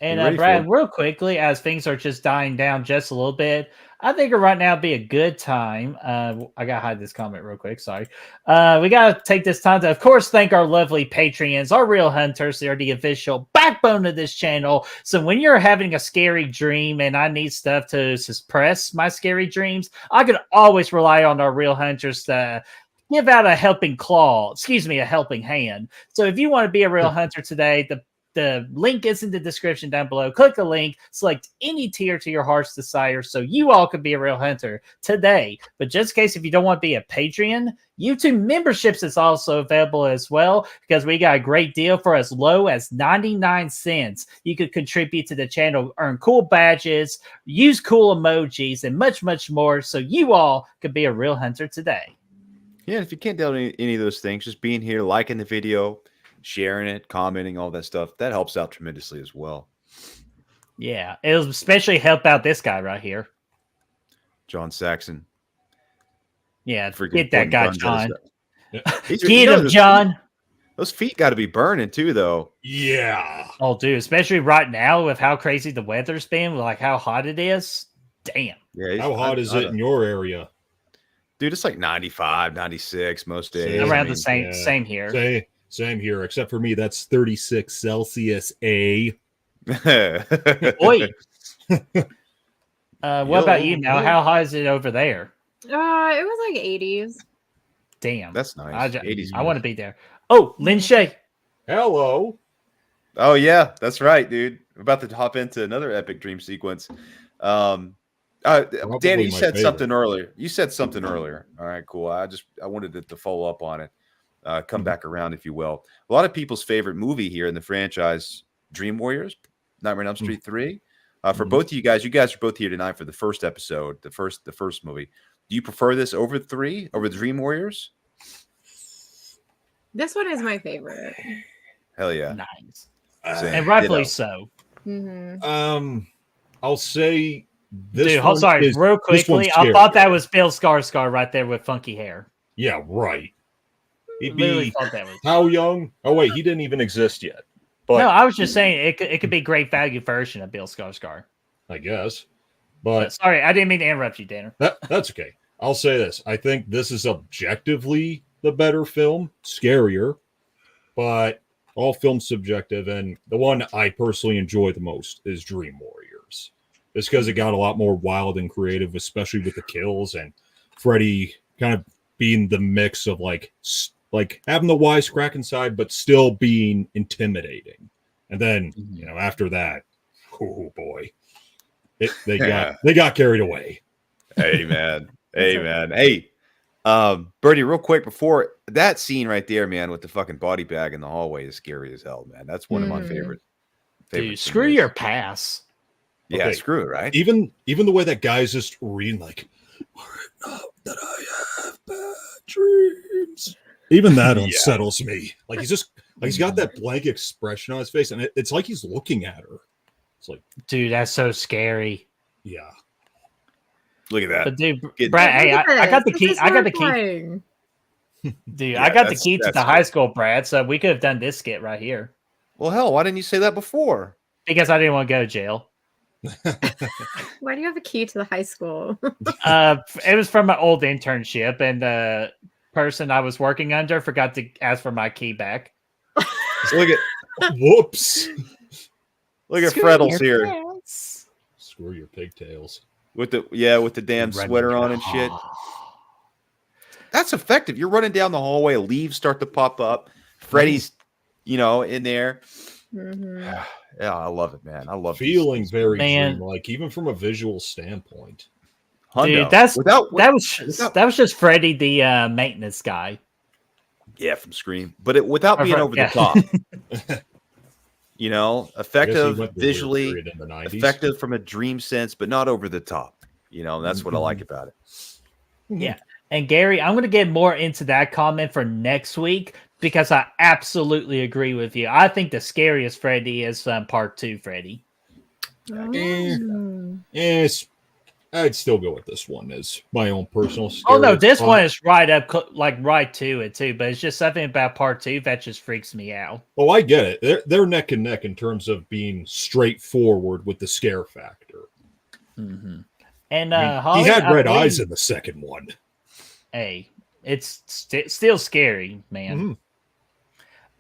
And You ready for Brad, it? real quickly, as things are just dying down just a little bit, I think right now would be a good time. I gotta hide this comment real quick. Sorry. We gotta take this time to, of course, thank our lovely Patreons, our real hunters. They're the official backbone of this channel. So when you're having a scary dream and I need stuff to suppress my scary dreams, I can always rely on our real hunters to give out a helping claw. Excuse me, a helping hand. So if you want to be a real hunter today, the link is in the description down below. Click the link, select any tier to your heart's desire so you all can be a real hunter today. But just in case if you don't want to be a Patreon, YouTube memberships is also available as well because we got a great deal for as low as 99 cents. You could contribute to the channel, earn cool badges, use cool emojis, and much, much more so you all could be a real hunter today. Yeah, if you can't do any of those things, just being here, liking the video, sharing it, commenting, all that stuff, that helps out tremendously as well. Yeah, it'll especially help out this guy right here. John Saxon. Yeah, Freaking get that pointing guy, guns at John. us. Get him, John. Those feet got to be burning too, though. Yeah. Oh, dude, especially right now with how crazy the weather's been, with like how hot it is. Damn. Yeah. How hot is it in your area? Dude, it's like 95, 96 most days. Around the same here. Same here, except for me, that's 36 Celsius. Oi. What about you now? How high is it over there? It was like 80s. Damn. That's nice. I want to be there. Oh, Lin Shay. Hello. Oh, yeah, that's right, dude. We're about to hop into another epic dream sequence. Danny, you said something earlier. You said something earlier. All right, cool. I wanted to follow up on it. Come back around, if you will. A lot of people's favorite movie here in the franchise, Dream Warriors, Nightmare on Elm Street 3. For both of you guys are both here tonight for the first episode, the first movie. Do you prefer this over 3, over the Dream Warriors? This one is my favorite. Hell yeah. Nice. And rightfully so. Mm-hmm. I'll say this. Dude, sorry, real quickly. I thought that was Bill Skarsgård right there with funky hair. Yeah, right. He'd Literally thought that was how young? Oh wait, he didn't even exist yet. But no, I was just saying it could be great value version of Bill Skarsgård. I guess. But sorry, I didn't mean to interrupt you, Danner. That's okay. I'll say this. I think this is objectively the better film, scarier, but all films subjective, and the one I personally enjoy the most is Dream Warriors. It's because it got a lot more wild and creative, especially with the kills and Freddy kind of being the mix of like having the wisecrack inside, but still being intimidating. And then, after that, oh boy, they got carried away. Hey, man. Hey, Bertie, real quick, before that scene right there, man, with the fucking body bag in the hallway is scary as hell, man. That's one of my favorite. Dude, screw your pass. Yeah, Okay. Screw it, right? Even the way that guy's just reading, like, were it not that I have bad dreams. Even that unsettles me. Like he's got that blank expression on his face, and it's like he's looking at her. It's like, dude, that's so scary. Yeah. Look at that. But dude, Brad, hey, I got the key. I got the key. Playing. Dude, I got the key to the high school, Brad. So we could have done this skit right here. Well, hell, why didn't you say that before? Because I didn't want to go to jail. Why do you have a key to the high school? It was from my old internship, and the person I was working under forgot to ask for my key back. Look at whoops. Look at Freddles here Screw your pigtails. with the damn sweater on and shit. That's effective. You're running down the hallway, leaves start to pop up. Freddy's, in there. Mm-hmm. Yeah, I love it, man. I love Feeling very Man. dream-like, even from a visual standpoint. Dude, Hundo. that was just Freddy, the maintenance guy. Yeah, from Scream, but without being over the top. Effective visually, in the 90s. effective from a dream sense, but not over the top. That's what I like about it. Yeah. And Gary, I'm going to get more into that comment for next week because I absolutely agree with you. I think the scariest Freddy is part 2 Freddy. Oh. Yes. I'd still go with this one as my own personal. Oh no, this scary one is right up, like right to it too. But it's just something about part 2 that just freaks me out. Oh, I get it. They're neck and neck in terms of being straightforward with the scare factor. Mm-hmm. And I mean, Holly, he had I red believe- eyes in the second one. Hey, it's still scary, man.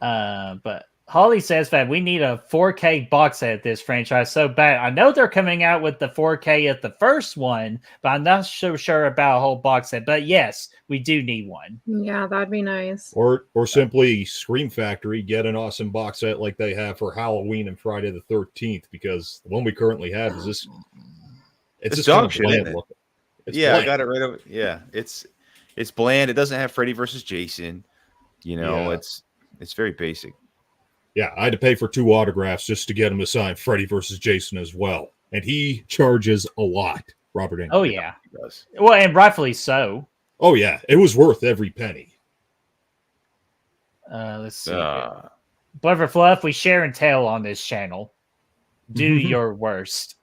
Mm-hmm. But Holly says that we need a 4K box set of this franchise so bad. I know they're coming out with the 4K of the first one, but I'm not so sure about a whole box set. But yes, we do need one. Yeah, that'd be nice. Or simply Scream Factory get an awesome box set like they have for Halloween and Friday the 13th, because the one we currently have is this. It's just dog kind of shit, bland isn't it? looking. It's Yeah, bland. I got it right over. Yeah, it's bland. It doesn't have Freddy versus Jason. You know, Yeah. it's very basic. Yeah, I had to pay for 2 autographs just to get him to sign Freddy versus Jason as well, and he charges a lot. Robert Englund. Oh yeah, It does. well, and rightfully so. Oh yeah, it was worth every penny. Let's see. Uh, Fluff, we share and tell on this channel. Do your worst.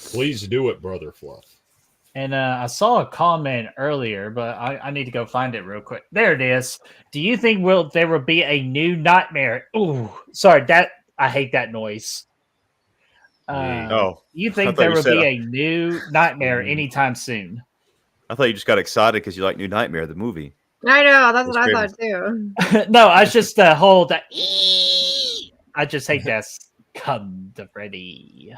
Please do it, Brother Fluff. And I saw a comment earlier, but I need to go find it real quick. There it is. Do you think there will be a new Nightmare? Ooh, sorry, I hate that noise. Oh, You I think thought there you will said be a new Nightmare anytime soon? I thought you just got excited because you like New Nightmare, the movie. I know, that's It's what I crazy. thought too. No, I just hold that. I just hate that. Come to Freddy.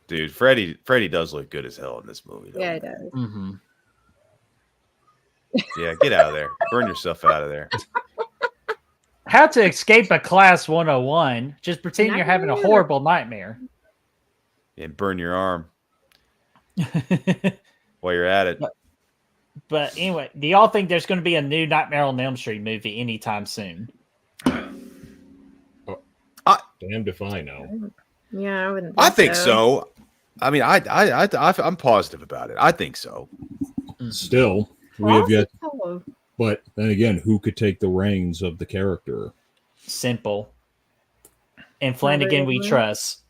Dude, Freddy does look good as hell in this movie. Yeah, Though. it does. Mm-hmm. Yeah, get out of there. Burn yourself out of there. How to escape a class 101. Just pretend you're having a horrible nightmare. And burn your arm while you're at it. But anyway, do y'all think there's going to be a new Nightmare on Elm Street movie anytime soon? Damned if I know. Yeah, I wouldn't. I think so. I mean, I'm positive about it. I think so. Still, we have yet. Oh, But then again, who could take the reins of the character? Simple. And Flanagan we Really? trust.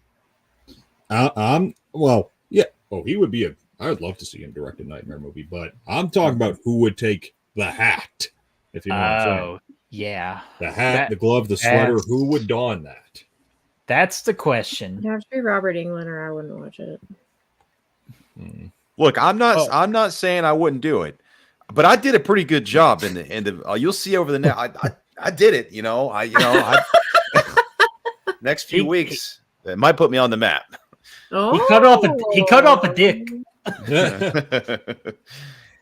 Well, yeah. Oh, he would be I would love to see him direct a Nightmare movie, but I'm talking about who would take the hat. If you know what I'm saying. Oh, yeah. The hat, the glove, the sweater. Who would don that? That's the question. it'd have to be Robert Englund, or I wouldn't watch it. Look, I'm not saying I wouldn't do it, but I did a pretty good job in the you'll see over the next. I did it. Next few weeks, it might put me on the map. Oh, He cut off a dick.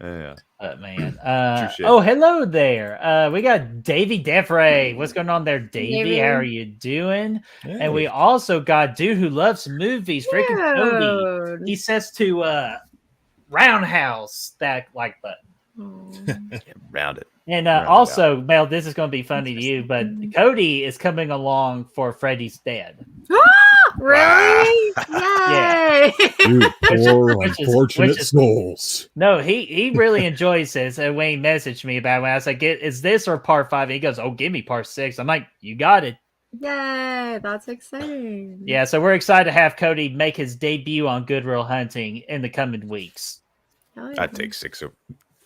Yeah. Man. True shit. Oh, hello there. We got Davey Defray. What's going on there, Davey? Davey. How are you doing? Yeah. And we also got Dude Who Loves Movies, freaking Cody. Dude. He says to roundhouse that like button. Oh. Round it. And Round it also, Mel, this is going to be funny to you, but Cody is coming along for Freddy's Dead. Really? Yay! You poor which is- unfortunate which is- souls. No, he really enjoys this. And when he messaged me about it, when I was like, is this or part 5? He goes, oh, give me part 6. I'm like, you got it. Yay! That's exciting. Yeah, so we're excited to have Cody make his debut on Good Real Hunting in the coming weeks. Hell yeah. I'd take 6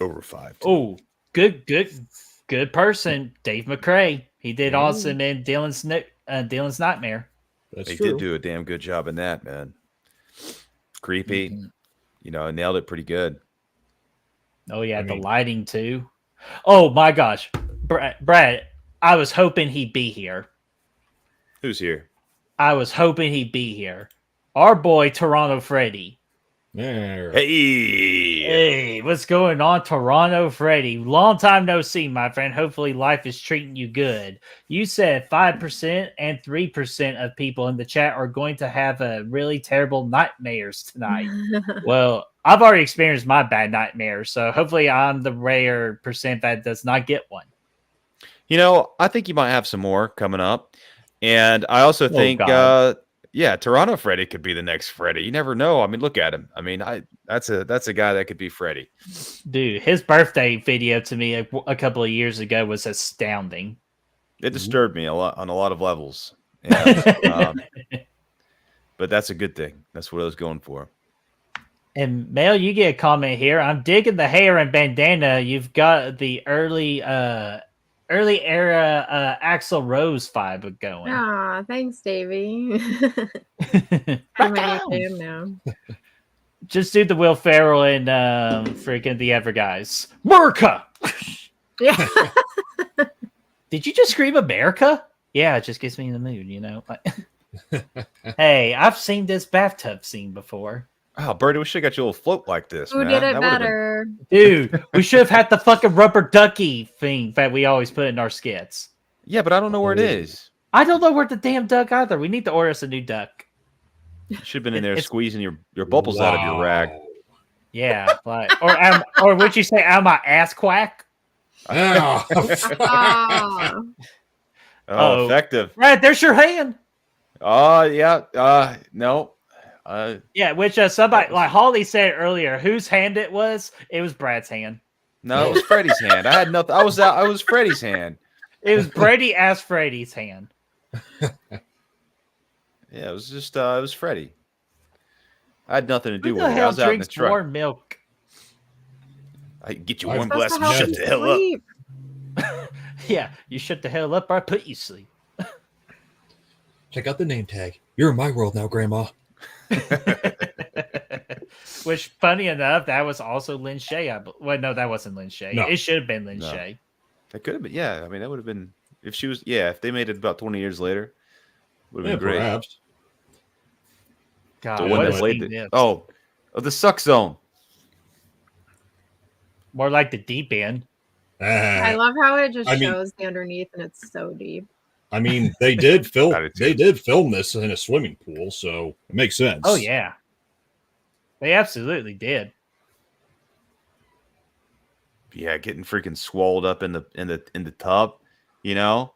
over 5. too. Oh, good person, Dave McCrae. He did awesome in Dylan's Nightmare. That's They true. did do a damn good job in that, man. Creepy. Nailed it pretty good. Oh yeah, I the mean- lighting too. Oh my gosh, Brad, I was hoping he'd be here. Who's here? I was hoping he'd be here. Our boy Toronto Freddy. There. Hey. Hey, what's going on, Toronto Freddy? Long time no see, my friend. Hopefully life is treating you good. You said 5% and 3% of people in the chat are going to have a really terrible nightmares tonight. Well, I've already experienced my bad nightmares, so hopefully I'm the rare percent that does not get one. I think you might have some more coming up. And I also think God. Toronto Freddy could be the next Freddy. You never know. I mean, look at him. I mean, that's a guy that could be Freddy. Dude, his birthday video to me a couple of years ago was astounding. It disturbed me a lot on a lot of levels. And, but that's a good thing. That's what I was going for. And Mel, you get a comment here. I'm digging the hair and bandana. You've got the early era Axl Rose vibe going. Aw, thanks, Davey. I'm a new fan now. Just do the Will Ferrell and freaking the Ever Guys. America! Yeah. Did you just scream America? Yeah, it just gets me in the mood, you know. Hey, I've seen this bathtub scene before. Oh, Birdie, we should have got you a little float like this, Who man. did it That would've been- better? Dude, we should have had the fucking rubber ducky thing that we always put in our skits. Yeah, but I don't know where it is. I don't know where the damn duck either. We need to order us a new duck. You should have been in there It's- squeezing your bubbles out of your rag. Yeah, like or would you say I'm my ass quack? Ah. Oh, Oh, effective. Right, there's your hand. Oh, yeah. No. Yeah, which somebody like Holly said earlier, whose hand it was? It was Brad's hand. No, it was Freddy's hand. I had nothing. I was Freddy's hand. It was Brady ass Freddy's hand. Yeah, it was just it was Freddy. I had nothing to do Who with the it. I hell was out in the drinks truck. warm milk? I can get you I'm one supposed glass to and help shut you the hell up. sleep. Yeah, you shut the hell up or I put you sleep. Check out the name tag. You're in my world now, Grandma. Which, funny enough, that was also Lynn Shay. Well, no, that wasn't Lynn Shay. No. It should have been Lynn No. Shay. That could have been. Yeah, I mean, that would have been if she was. Yeah, if they made it about 20 years later, would have Yeah, been great. perhaps. God, The what one that is laid this? the the suck zone. More like the deep end. I love how it just I mean- shows the underneath and it's so deep. I mean, they did film. Got it, too. They did film this in a swimming pool, so it makes sense. Oh yeah, they absolutely did. Yeah, getting freaking swallowed up in the tub. You know,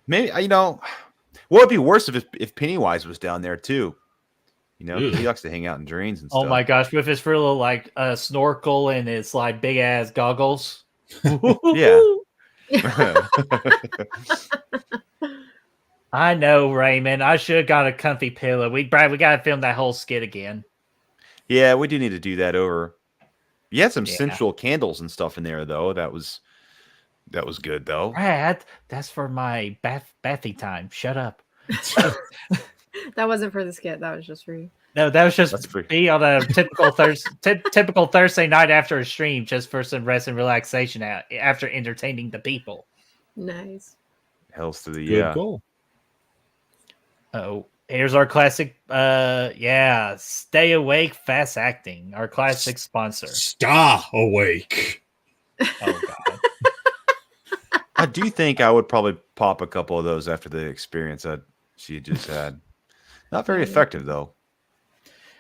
maybe what would be worse if Pennywise was down there too. You know, Ew. he likes to hang out in drains and stuff. Oh my gosh, with his little like snorkel and his like big ass goggles. Yeah. I know, Raymond. I should have got a comfy pillow. Brad, we gotta film that whole skit again. Yeah, we do need to do that over. You had some Yeah. sensual candles and stuff in there though. That was good though. Brad, that's for my bathy time. Shut up. That wasn't for the skit. That was just for you. No, that was That's just free. be on a typical typical Thursday night after a stream, just for some rest and relaxation after entertaining the people. Nice. Hells to the Good goal. Oh, here's our classic. Stay awake, fast acting. Our classic sponsor. Stay awake. Oh god. I do think I would probably pop a couple of those after the experience that she just had. Not very effective though.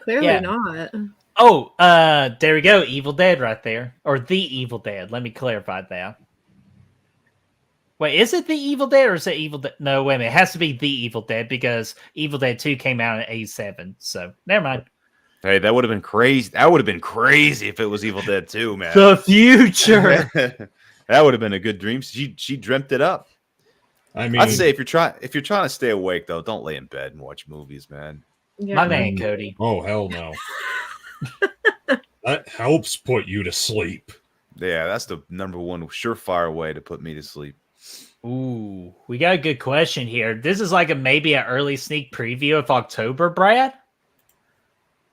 Clearly Yeah. not. Oh, there we go. Evil Dead right there. Or The Evil Dead. Let me clarify that. Wait, is it The Evil Dead or is it Evil Dead? No, wait a minute. It has to be The Evil Dead because Evil Dead 2 came out in 87. So, never mind. Hey, that would have been crazy. That would have been crazy if it was Evil Dead 2, man. The future. That would have been a good dream. She dreamt it up. I mean, I'd say if you're trying to stay awake though, don't lay in bed and watch movies, man. Yeah. My man, Cody. oh hell no. That helps put you to sleep. Yeah, that's the number one surefire way to put me to sleep. Ooh, we got a good question here. This is like maybe an early sneak preview of October, Brad.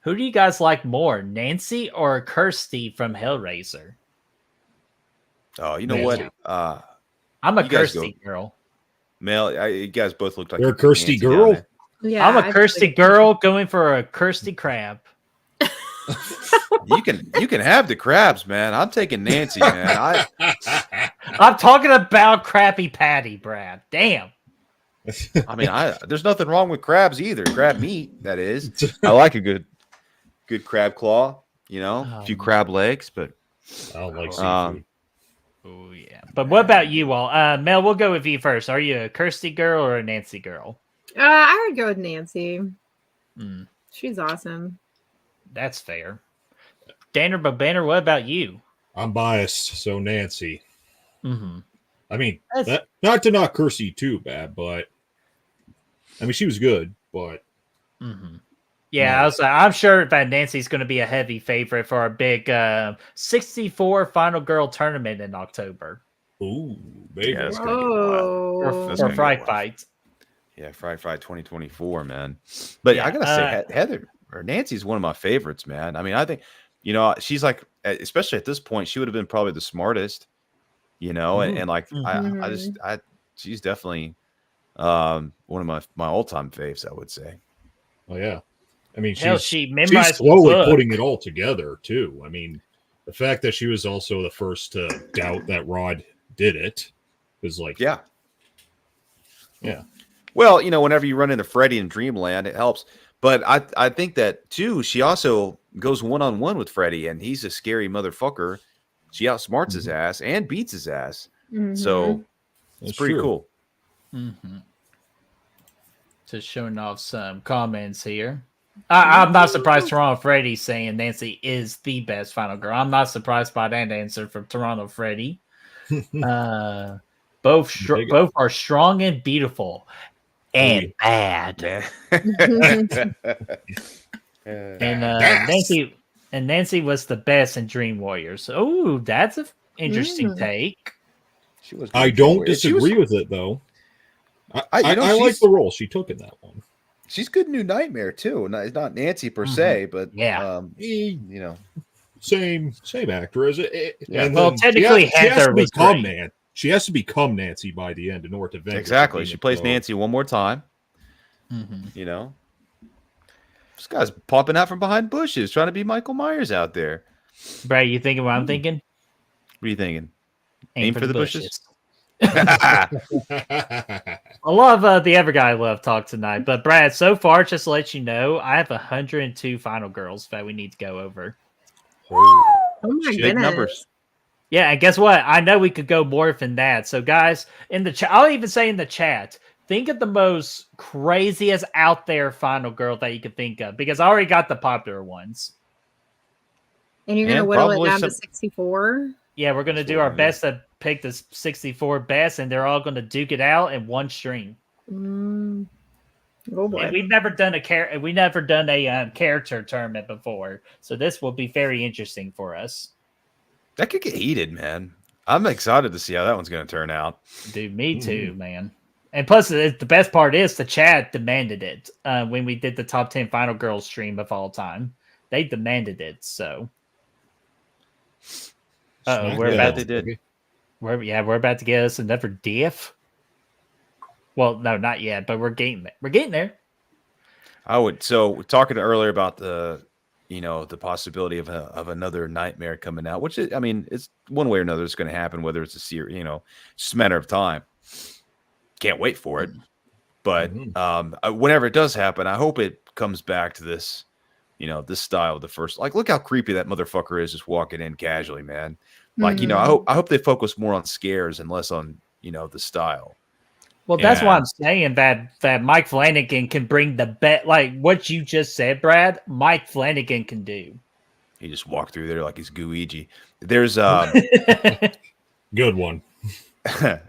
Who do you guys like more, Nancy or Kirsty from Hellraiser? Oh, you know Nancy. what? I'm a You guys Kirsty girl. Mel, you guys both look like You're a you put Kirsty Nancy down girl? there. Yeah, I'm a I Kirsty figured- girl going for a Kirsty crab. You can have the crabs, man. I'm taking Nancy, man. I'm talking about Crappy Patty, Brad. Damn. I mean, there's nothing wrong with crabs either. Crab meat, that is. I like a good crab claw. You know, a few crab legs, but I don't like seafood. Oh yeah. But what about you all? Mel, we'll go with you first. Are you a Kirsty girl or a Nancy girl? I would go with Nancy. Hmm. She's awesome. That's fair. Danner Banner, what about you? I'm biased, so Nancy. Mm-hmm. I mean, That's- not to knock Kirsty too bad, but I mean she was good, but Mm-hmm. Yeah, I'm sure that Nancy's going to be a heavy favorite for our big 64 Final Girl tournament in October. Ooh, baby. Yeah, that's gonna get wild. For Fright Fight. Yeah, Fright Fight 2024, man. But I gotta say, Heather or Nancy's one of my favorites, man. I mean, I think, she's like, especially at this point, she would have been probably the smartest, and like, she's definitely one of my all-time faves, I would say. Oh yeah, I mean, she memorized she's slowly putting it all together too. I mean, the fact that she was also the first to doubt that Rod did it was like, yeah. Well, whenever you run into Freddy in Dreamland, it helps. But I think that too, she also goes one-on-one with Freddy, and he's a scary motherfucker. She outsmarts his ass and beats his ass. Mm-hmm. So it's pretty cool. Mm-hmm. Just showing off some comments here. I'm not surprised Toronto Freddy saying Nancy is the best Final Girl. I'm not surprised by that answer from Toronto Freddy. Both are strong and beautiful and bad. And Nancy was the best in Dream Warriors. Oh, that's an interesting take. I don't disagree with it though. I like the role she took in that one. She's good in New Nightmare too. It's not Nancy per se, but same actor as it. Yeah. Well, technically, Heather was great. She has to become Nancy by the end in order to eventually. Exactly. She plays Nancy one more time. Mm-hmm. This guy's popping out from behind bushes, trying to be Michael Myers out there. Brad, you thinking what I'm thinking? What are you thinking? Aim for the bushes. A lot of the other guy I love talk tonight, but Brad, so far, just to let you know, I have 102 Final Girls that we need to go over. Oh my goodness. Numbers. Yeah, and guess what? I know we could go more than that. So, guys, in the chat, I'll even say in the chat, think of the most craziest out there Final Girl that you could think of, because I already got the popular ones. And you're going to whittle it down to 64? Yeah, we're going to do our best to pick the 64 best, and they're all going to duke it out in one stream. Oh boy. And we've never done a character tournament before, so this will be very interesting for us. That could get heated, man. I'm excited to see how that one's going to turn out. Dude, me too, man. And plus, the best part is the chat demanded it when we did the top 10 Final Girls stream of all time. They demanded it, so. We're about to get us another diff. Well, no, not yet, but we're getting there. We're getting there. So talking earlier about the possibility of another Nightmare coming out, which is, I mean, it's one way or another it's going to happen, whether it's a series, it's just a matter of time. Can't wait for it. But whenever it does happen, I hope it comes back to this, this style of the first. Like, look how creepy that motherfucker is just walking in casually, man. Like, I hope they focus more on scares and less on, the style. Well, that's why I'm saying that Mike Flanagan can bring the bet, like what you just said, Brad. Mike Flanagan can do. He just walked through there like he's Gooigi. There's good one. I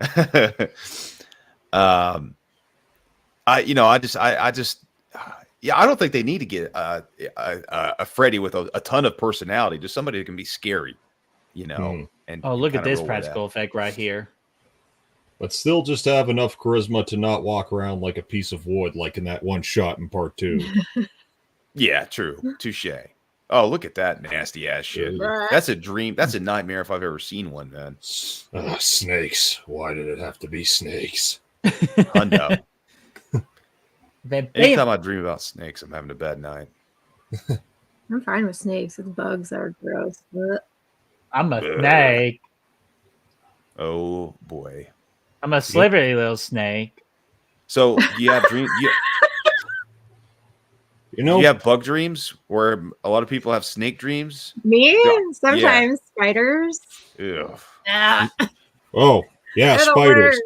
don't think they need to get a Freddy with a ton of personality, just somebody who can be scary, And look at this practical effect right here. But still just have enough charisma to not walk around like a piece of wood, like in that one shot in part 2. Yeah, true. Touche. Oh, look at that nasty ass shit. That's a dream. That's a nightmare if I've ever seen one, man. Snakes. Why did it have to be snakes? Hundo. Anytime I dream about snakes, I'm having a bad night. I'm fine with snakes. It's bugs that are gross. I'm a snake. Oh boy. I'm a slivery little snake. So you have dreams. You have bug dreams where a lot of people have snake dreams. Me? Sometimes spiders. Ew. Oh, yeah, spiders.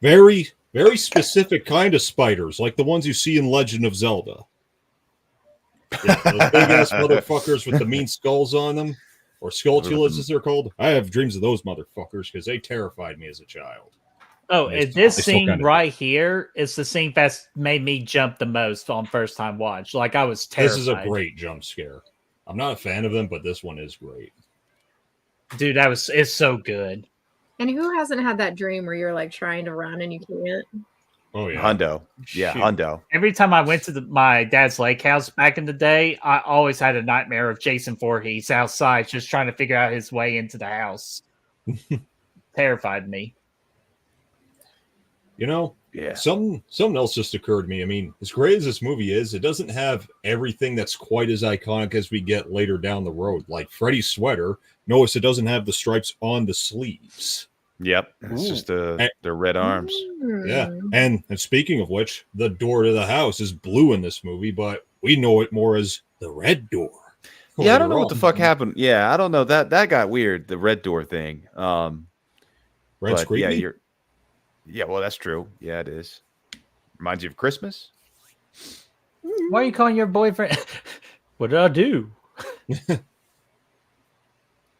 Very, very specific kind of spiders, like the ones you see in Legend of Zelda. Yeah, those big ass motherfuckers with the mean skulls on them, or skulltulas as they're called. I have dreams of those motherfuckers because they terrified me as a child. Oh, They and this still scene kinda do. right here is the scene that's made me jump the most on first time watch. Like I was terrified. This is a great jump scare. I'm not a fan of them, but this one is great. Dude, it's so good. And who hasn't had that dream where you're like trying to run and you can't? Oh yeah, Hundo. Yeah, Shoot. Hundo. Every time I went to my dad's lake house back in the day, I always had a nightmare of Jason Voorhees outside just trying to figure out his way into the house. Terrified me. You know, Yeah. something else just occurred to me. I mean, as great as this movie is, it doesn't have everything that's quite as iconic as we get later down the road. Like Freddy's sweater, notice it doesn't have the stripes on the sleeves. Yep. It's just the red arms. Yeah. And speaking of which, the door to the house is blue in this movie, but we know it more as the red door. Yeah, I don't know later what the on. fuck happened. Yeah, I don't know. That got weird, the red door thing. Red's But yeah, creepy. yeah, well, that's true. Yeah, it is. Reminds you of Christmas? Why are you calling your boyfriend? What did I do?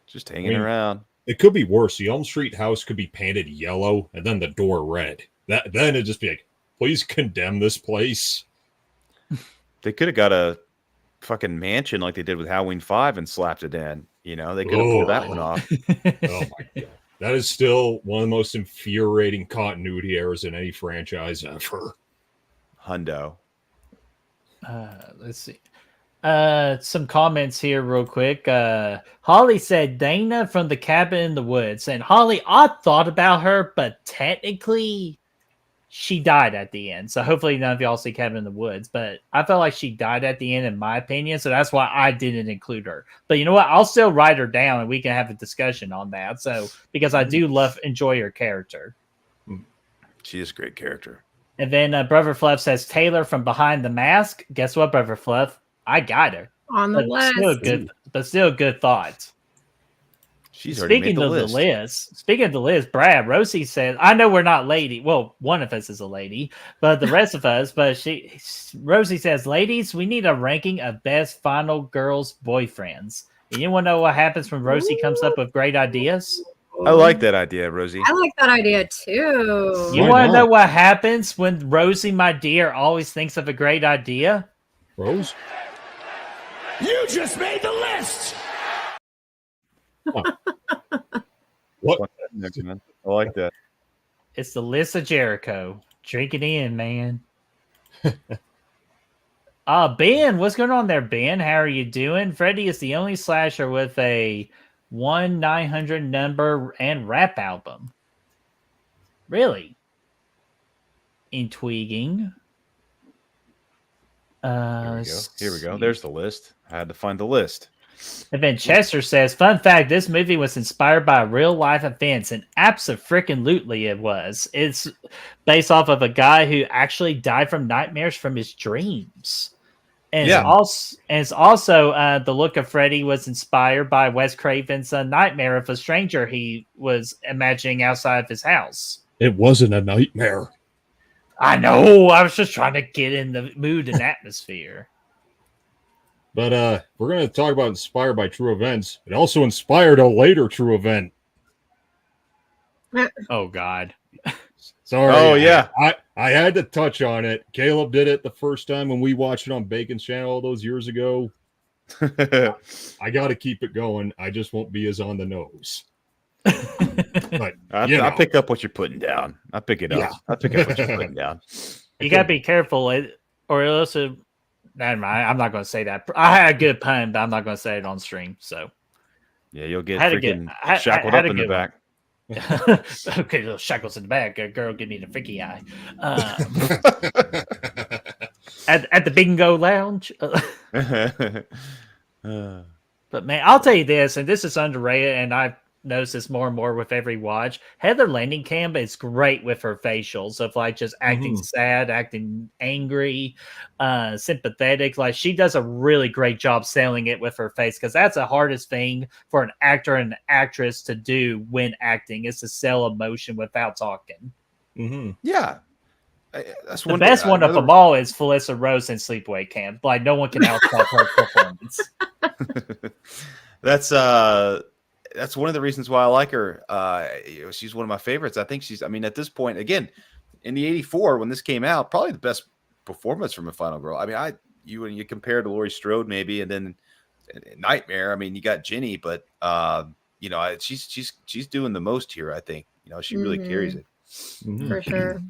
Just hanging I mean, around. It could be worse. The Elm Street house could be painted yellow and then the door red. Then it'd just be like, please condemn this place. They could have got a fucking mansion like they did with Halloween 5 and slapped it in. You know, they could have pulled that one off. Oh my god. That is still one of the most infuriating continuity errors in any franchise ever. Hundo. Let's see. Some comments here real quick. Holly said Dana from the cabin in the woods. And Holly, I thought about her, but technically she died at the end. So hopefully none of y'all see Cabin in the Woods. But I felt like she died at the end in my opinion. So that's why I didn't include her. But you know what? I'll still write her down and we can have a discussion on that. So because I do enjoy her character. She is a great character. And then Brother Fluff says Taylor from Behind the Mask. Guess what, Brother Fluff? I got her. On the list. Still a good thought. She's already made Speaking the of list. the list, Brad, Rosie says, I know we're not lady. Well, one of us is a lady, but the rest of us, Rosie says, ladies, we need a ranking of best final girls' boyfriends. And you want to know what happens when Rosie comes up with great ideas? I like that idea, Rosie. I like that idea too. You Why want to not? know what happens when Rosie, my dear, always thinks of a great idea? Rose? You just made the list! What? I like that. It's the list of Jericho. Drink it in, man. Ben, what's going on there, Ben? How are you doing? Freddy is the only slasher with a 1-900 number and rap album. Really? Intriguing. Here we go. There's the list. I had to find the list. And then Chester says, fun fact, this movie was inspired by real life events, and abso-freaking-lutely it was. It's based off of a guy who actually died from nightmares from his dreams. And it's also the look of Freddy was inspired by Wes Craven's Nightmare of a Stranger he was imagining outside of his house. It wasn't a nightmare. I know. I was just trying to get in the mood and atmosphere. But we're going to talk about inspired by true events. It also inspired a later true event. Oh, God. Sorry. Oh, yeah. I had to touch on it. Caleb did it the first time when we watched it on Bacon's channel all those years ago. I got to keep it going. I just won't be as on the nose. But I pick up what you're putting down. I pick it up. Yeah. I pick up what you're putting down. You got to be careful, or else never mind. I'm not going to say that. I had a good pun, but I'm not going to say it on stream. So Yeah, you'll get freaking shackled up in the back. Okay, little shackles in the back. Girl, give me the freaky eye. At the Bingo Lounge. But man, I'll tell you this, and this is underrated, and I've noticed this more and more with every watch. Heather Langenkamp is great with her facials of like just acting sad, acting angry, sympathetic. Like she does a really great job selling it with her face, because that's the hardest thing for an actor and an actress to do when acting, is to sell emotion without talking. Yeah. That's The best one of them all is Felissa Rose in Sleepaway Camp. Like no one can outtalk her performance. That's that's one of the reasons why I like her. She's one of my favorites. I think I mean, at this point, again, in the 84, when this came out, probably the best performance from a Final Girl. I mean, when you compare to Laurie Strode maybe, and then Nightmare, I mean, you got Ginny, but she's doing the most here, I think. She really carries it. For sure.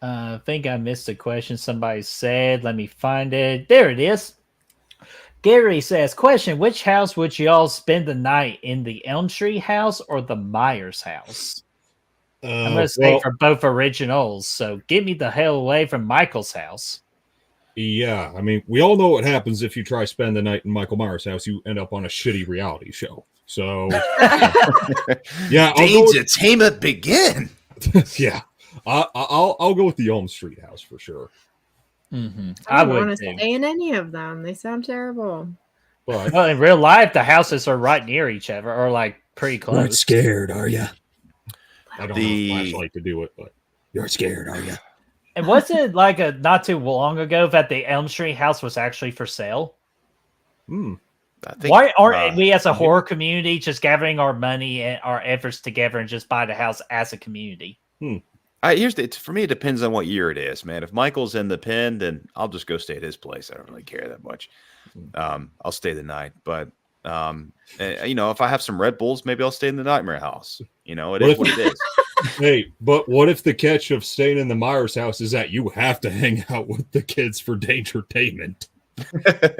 I think I missed a question somebody said. Let me find it. There it is. Gary says, question, which house would you all spend the night in, the Elm Street house or the Myers house? I'm going to say for both originals, so get me the hell away from Michael's house. Yeah, I mean, we all know what happens if you try to spend the night in Michael Myers' house. You end up on a shitty reality show. So, yeah. Dane's entertainment begin. Yeah. I'll go with the Elm Street house for sure. Mm-hmm. I don't want to stay in any of them. They sound terrible. But well, in real life, the houses are right near each other, or like pretty close. You aren't scared, are you? I don't have a flashlight to do it, but you're scared, are you? And wasn't it like not too long ago that the Elm Street house was actually for sale? I think, why aren't we as a horror community just gathering our money and our efforts together and just buy the house as a community? For me, it depends on what year it is, man. If Michael's in the pen, then I'll just go stay at his place. I don't really care that much. I'll stay the night, but if I have some Red Bulls, maybe I'll stay in the Nightmare house. It is what it is. Hey, but what if the catch of staying in the Myers house is that you have to hang out with the kids for entertainment?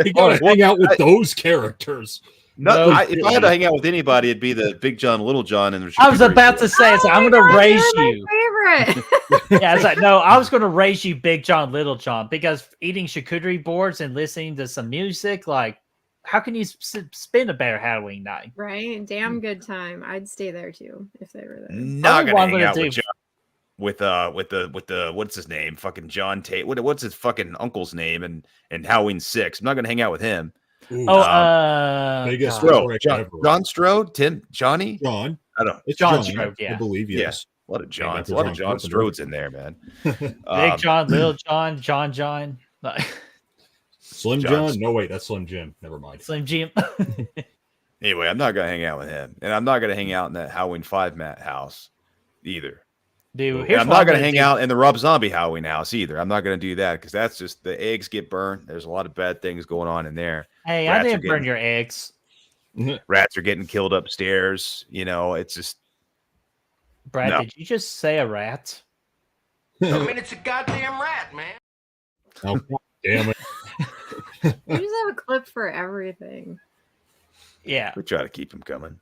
You gotta hang out with those characters. If I had to hang out with anybody, it'd be the Big John, Little John, and I was about to say, I'm going to raise you. Favorite. Yeah, it's like, no, I was going to raise you Big John, Little John, because eating charcuterie boards and listening to some music, like, how can you spend a better Halloween night? Right? Damn good time. I'd stay there too if they were there. Not gonna hang out with John, with the what's his name? Fucking John Tate. What's his fucking uncle's name? And Halloween 6. I'm not gonna hang out with him. Biggest John Strode, Johnny. John. I don't know. It's John Strode, yeah. I believe, yes. A lot of John Strodes in there, man. Big John, Little John, John. Slim John? No, wait, that's Slim Jim. Never mind. Slim Jim. Anyway, I'm not going to hang out with him. And I'm not going to hang out in that Halloween 5 Matt house either. Dude, I'm not going to hang out in the Rob Zombie Halloween house either. I'm not going to do that because that's just the eggs get burned. There's a lot of bad things going on in there. Hey, I didn't burn your eggs. Rats are getting killed upstairs. It's just. Brad, did you just say a rat? I mean, it's a goddamn rat, man. Oh, damn it. You just have a clip for everything. Yeah. We try to keep them coming.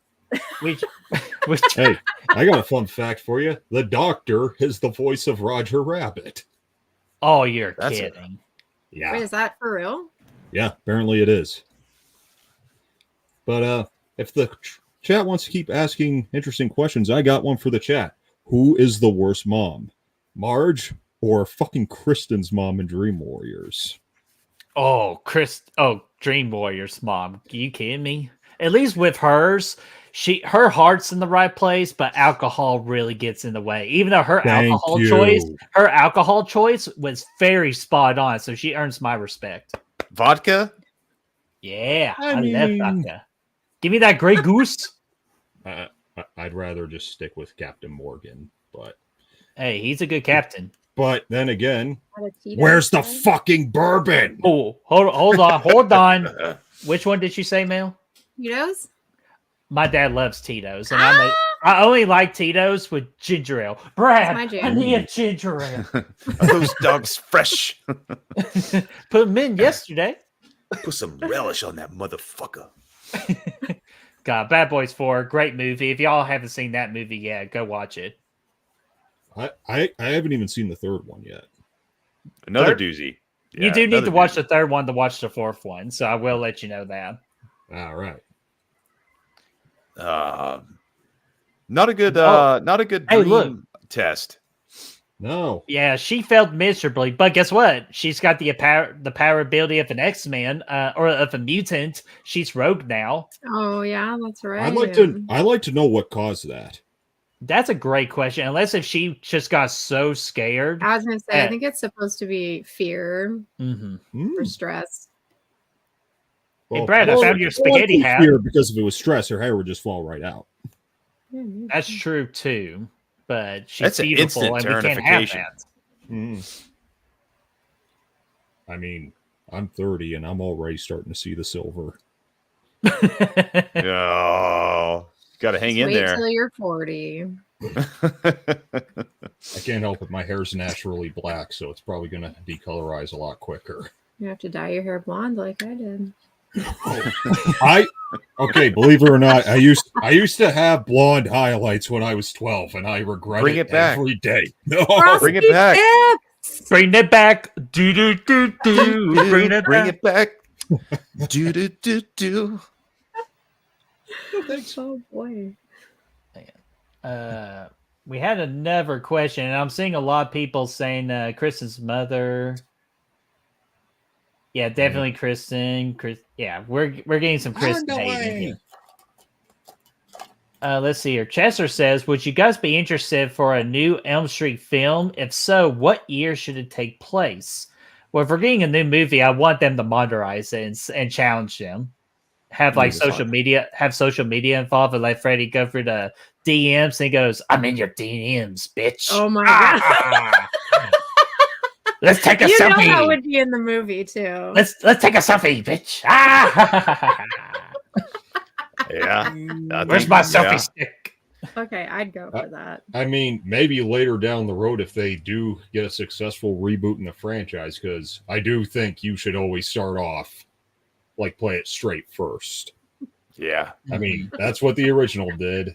Hey, I got a fun fact for you. The Doctor is the voice of Roger Rabbit. Oh, you're kidding. Yeah. Wait, is that for real? Yeah, apparently it is. But if the chat wants to keep asking interesting questions, I got one for the chat. Who is the worst mom? Marge or fucking Kristen's mom in Dream Warriors? Oh, Dream Warriors mom. Are you kidding me? At least with hers, her heart's in the right place, but alcohol really gets in the way. Even though her alcohol choice was very spot on, so she earns my respect. Vodka? Yeah, I love vodka. Give me that Grey Goose. I'd rather just stick with Captain Morgan, but hey, he's a good captain. But then again, where's the fucking bourbon? Oh, hold on. Which one did you say, Mel? Tito's? My dad loves Tito's, and I only like Tito's with ginger ale. Brad, I need a ginger ale. Are those dogs fresh? Put them in yesterday. Put some relish on that motherfucker. God, Bad Boys 4, great movie. If y'all haven't seen that movie yet, go watch it. I haven't even seen the third one yet. Another doozy. Yeah, you do need to watch the third one to watch the fourth one, so I will let you know that. All right. Not a good dream test. No. Yeah, she failed miserably, but guess what? She's got the power ability of an X-Man or of a mutant. She's rogue now. Oh yeah, that's right. I'd like to know what caused that. That's a great question. Unless if she just got so scared. I was gonna say, I think it's supposed to be fear or stress. Hey, Brad, I well, found your well, spaghetti I hat. fear because if it was stress, her hair would just fall right out. That's true too, but she's That's an beautiful, instant and we can't have turnification. that. I mean, I'm 30 and I'm already starting to see the silver. Oh, got to hang Just in wait there. till you're 40. I can't help it. My hair's naturally black, so it's probably going to decolorize a lot quicker. You have to dye your hair blonde like I did. Okay, believe it or not, I used to have blonde highlights when I was 12, and I regret Bring it back. every day. No, Bring it back. Bring it back. Do do do do. Bring it Bring back. it back. Do do do do. Oh boy. We had another question, and I'm seeing a lot of people saying Kristen's mother. Yeah, definitely Kristen. Yeah, we're getting some Kristen hate in here. Let's see here. Chester says, would you guys be interested for a new Elm Street film? If so, what year should it take place? Well, if we're getting a new movie, I want them to modernize it and challenge them. Have like social media involved and let Freddy go through the DMs and he goes, I'm in your DMs, bitch. Oh my god. Let's take a You know selfie. that would be in the movie too. Let's take a selfie, bitch. Yeah. Where's my selfie stick? Okay, I'd go for that. I mean, maybe later down the road if they do get a successful reboot in the franchise, because I do think you should always start off like play it straight first. Yeah. I mean, that's what the original did.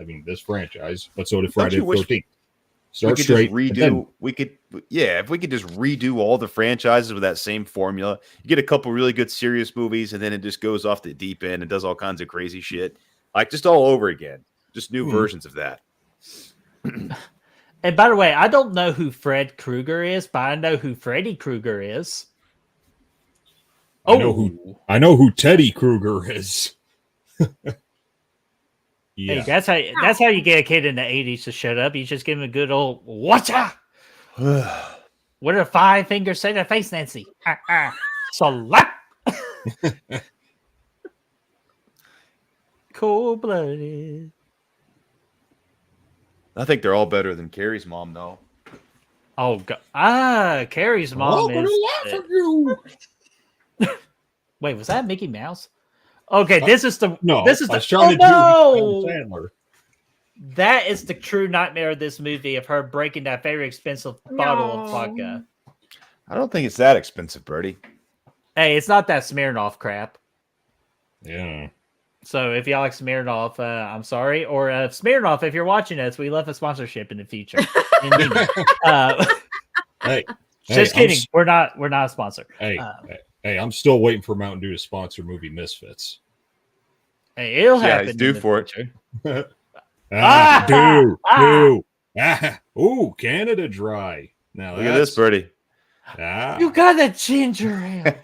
I mean, this franchise, but so did Friday the 13th. Start we could straight. just redo. If we could just redo all the franchises with that same formula, you get a couple really good serious movies, and then it just goes off the deep end and does all kinds of crazy shit, like just all over again, just new versions of that. And by the way, I don't know who Fred Krueger is, but I know who Freddy Krueger is. I know who Teddy Krueger is. Yeah. Hey, that's how you get a kid in the 80s to shut up. You just give him a good old watcha. What did a 5 fingers say to the face, Nancy? Slap. Cold blooded. I think they're all better than Carrie's mom, though. Oh God! Carrie's mom is. Wait, was that Mickey Mouse? Okay, this is the No. This is I the was trying to do no! Adam Sandler. That is the true nightmare of this movie of her breaking that very expensive bottle of vodka. I don't think it's that expensive, Birdie. Hey, it's not that Smirnoff crap. Yeah. So if y'all like Smirnoff, I'm sorry. Or Smirnoff, if you're watching us, we love a sponsorship in the future. Hey, just kidding. We're not a sponsor. Hey, I'm still waiting for Mountain Dew to sponsor movie Misfits. Hey, it'll happen. He's due for it. Ooh, Canada Dry. Now Look at this, Birdie. You got a ginger ale.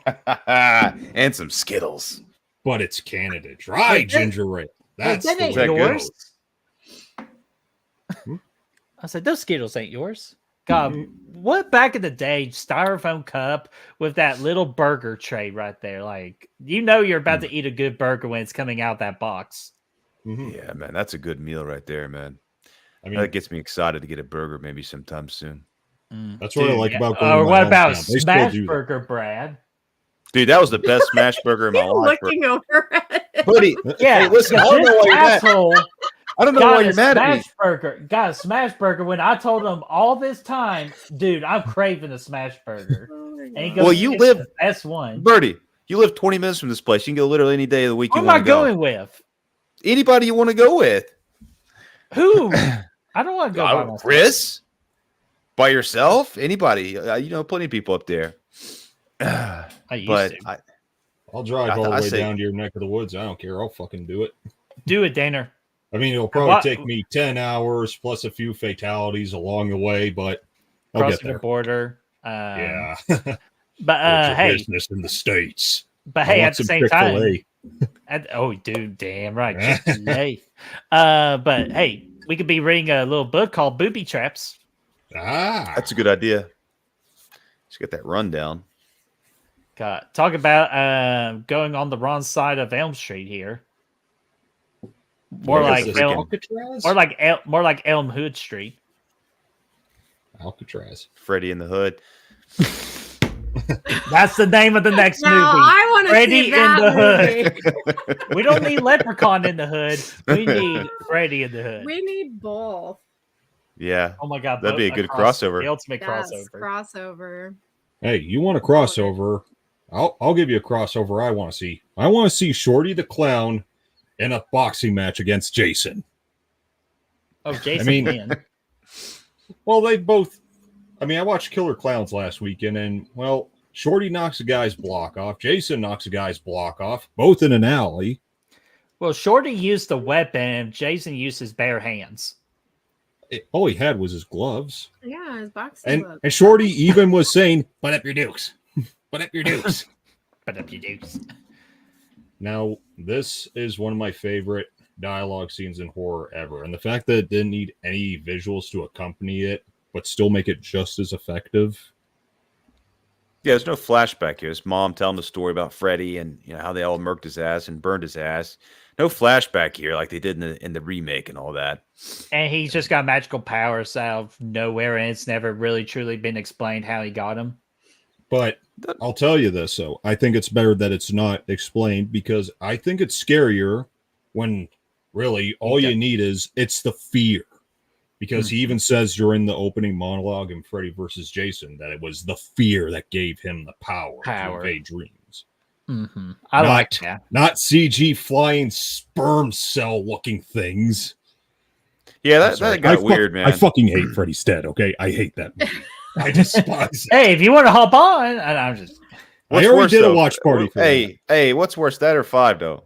And some Skittles. But it's Canada Dry ginger ale. That's that the ain't way it yours. goes. I said, those Skittles ain't yours. God, what back in the day, styrofoam cup with that little burger tray right there. Like, you know you're about to eat a good burger when it's coming out that box. Yeah, man, that's a good meal right there, man. I mean, That gets me excited to get a burger maybe sometime soon. that's what I like about going Or to what my about hometown. They still smash do that. burger, Brad? Dude, that was the best smash burger in my life. Looking over at it. Buddy, Yeah, hey, listen, I don't know why you're mad. I don't know why you're mad at me. Got a smash burger when I told him all this time, dude, I'm craving a smash burger. And he goes, Well, you "It's live- the best one. Birdie, you live 20 minutes from this place. You can go literally any day of the week Who you am I want to go. going with? Anybody you want to go with. Who? I don't want to go by myself. Chris? By yourself? Anybody? You know, plenty of people up there. I used But to. I'll drive I all the way say- down to your neck of the woods. I don't care. I'll fucking do it. Do it, Daner. I mean, it'll probably take me 10 hours plus a few fatalities along the way, but I'll get Crossing the there. border. Yeah. But hey, business in the States. but I hey, want at the some same Chick-fil-A. time, oh, dude, damn right, Chick-fil-A. But hey, we could be reading a little book called Booby Traps. Ah, that's a good idea. Just get that rundown. God, talk about going on the wrong side of Elm Street here. More Yeah, like it's Elm, Alcatraz. more like Elm Hood Street. Alcatraz. Freddy in the Hood. That's the name of the next No, movie. I want to Freddy see that in the movie. We don't need Leprechaun in the Hood. We need Freddy in the Hood. We need both. Yeah. Oh my God, That'd be a good cross- crossover. The ultimate Yes, crossover. crossover. Hey, you want a crossover? I'll give you a crossover. I want to see. I want to see Shorty the Clown in a boxing match against Jason. Oh, Jason. I mean- Man. Well, they both. I mean, I watched Killer Clowns last weekend, and well, Shorty knocks a guy's block off. Jason knocks a guy's block off. Both in an alley. Well, Shorty used the weapon, and Jason used his bare hands. All he had was his gloves. Yeah, his boxing gloves. And Shorty even was saying, "Put up your dukes. Put up your dukes." But up your dukes. Now, this is one of my favorite dialogue scenes in horror ever. And the fact that it didn't need any visuals to accompany it, but still make it just as effective. Yeah, there's no flashback here. His mom telling the story about Freddy and how they all murked his ass and burned his ass. No flashback here like they did in the remake and all that. And he's just got magical powers out of nowhere, and it's never really truly been explained how he got them. But I'll tell you this, though. I think it's better that it's not explained because I think it's scarier when really all you need is it's the fear. Because he even says during the opening monologue in Freddy versus Jason that it was the fear that gave him the power. To evade dreams. Mm-hmm. I like that. Not CG flying sperm cell looking things. Yeah, that got weird, man. I fucking hate Freddy's Dead, okay? I hate that movie. I despise it. Hey, if you want to hop on, and I'm just... I already did a watch party for Hey, what's worse, that or 5, though?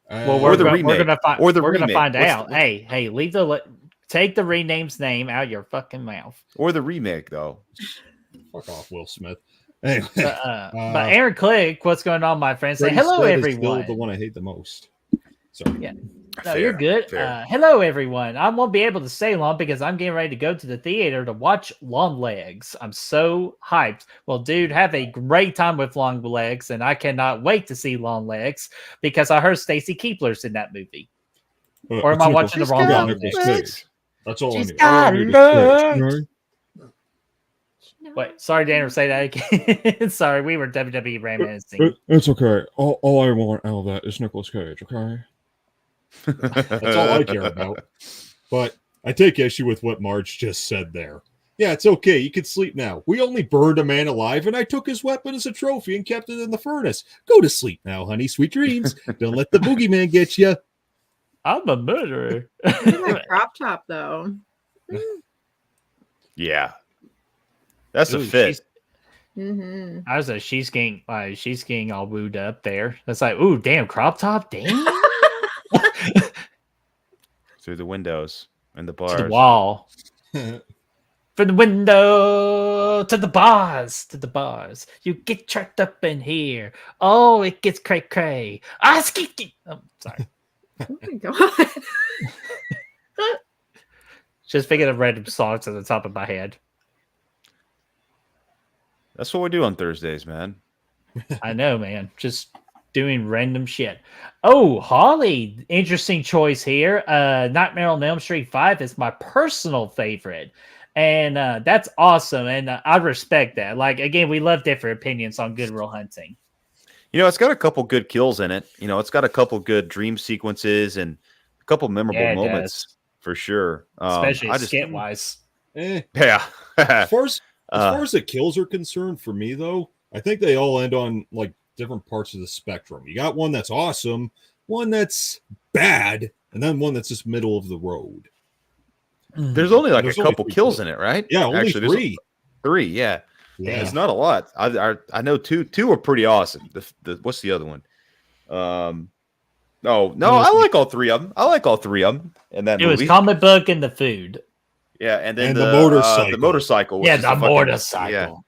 Well, or the remake, we're gonna find What's out. Hey, take the rename's name out your fucking mouth. Or the remake, though. Fuck off, Will Smith. Anyway, but Aaron Click, what's going on, my friend? Say Freddy's hello, Dead is everyone. still the one I hate the most. Sorry. Yeah. No, you're good. Fair. Hello, everyone. I won't be able to stay long because I'm getting ready to go to the theater to watch Long Legs. I'm so hyped. Well, dude, have a great time with Long Legs, and I cannot wait to see Long Legs because I heard Stacy Keebler's in that movie. Or am I watching the wrong movie? That's all She's I need. got legs. Wait, sorry, Daniel, say that again. Sorry, we were WWE reminiscing. It's okay. All I want out of that is Nicolas Cage, okay? That's all I care about. But I take issue with what Marge just said there. Yeah, it's okay. You can sleep now. We only burned a man alive, and I took his weapon as a trophy and kept it in the furnace. Go to sleep now, honey. Sweet dreams. Don't let the boogeyman get you. I'm a murderer. That crop top, though. Yeah. That's a fit. Mm-hmm. I was she's getting all wooed up there. That's like, ooh, damn, crop top, damn. Through the windows and the bars. To the wall. From the window to the bars. You get trapped up in here. Oh, it gets cray cray. Skit. Oh, sorry. Oh my god. Just thinking of random songs at the top of my head. That's what we do on Thursdays, man. I know, man. Just doing random shit. Oh, Holly, interesting choice here. Nightmare on Elm Street 5 is my personal favorite. And that's awesome. And I respect that. Like, again, we love different opinions on Good Will Hunting. It's got a couple good kills in it. It's got a couple good dream sequences and a couple memorable moments for sure. Especially skit-wise. Yeah. As far as the kills are concerned, for me, though, I think they all end on, like, different parts of the spectrum. You got one that's awesome, one that's bad, and then one that's just middle of the road. There's only a couple kills in it, right? Yeah, only actually, three. Three, yeah. It's not a lot. I know two are pretty awesome. What's the other one? No, I like all three of them. And that it was comic book and the food. Yeah, and then the motorcycle. The motorcycle. Yeah, the motorcycle.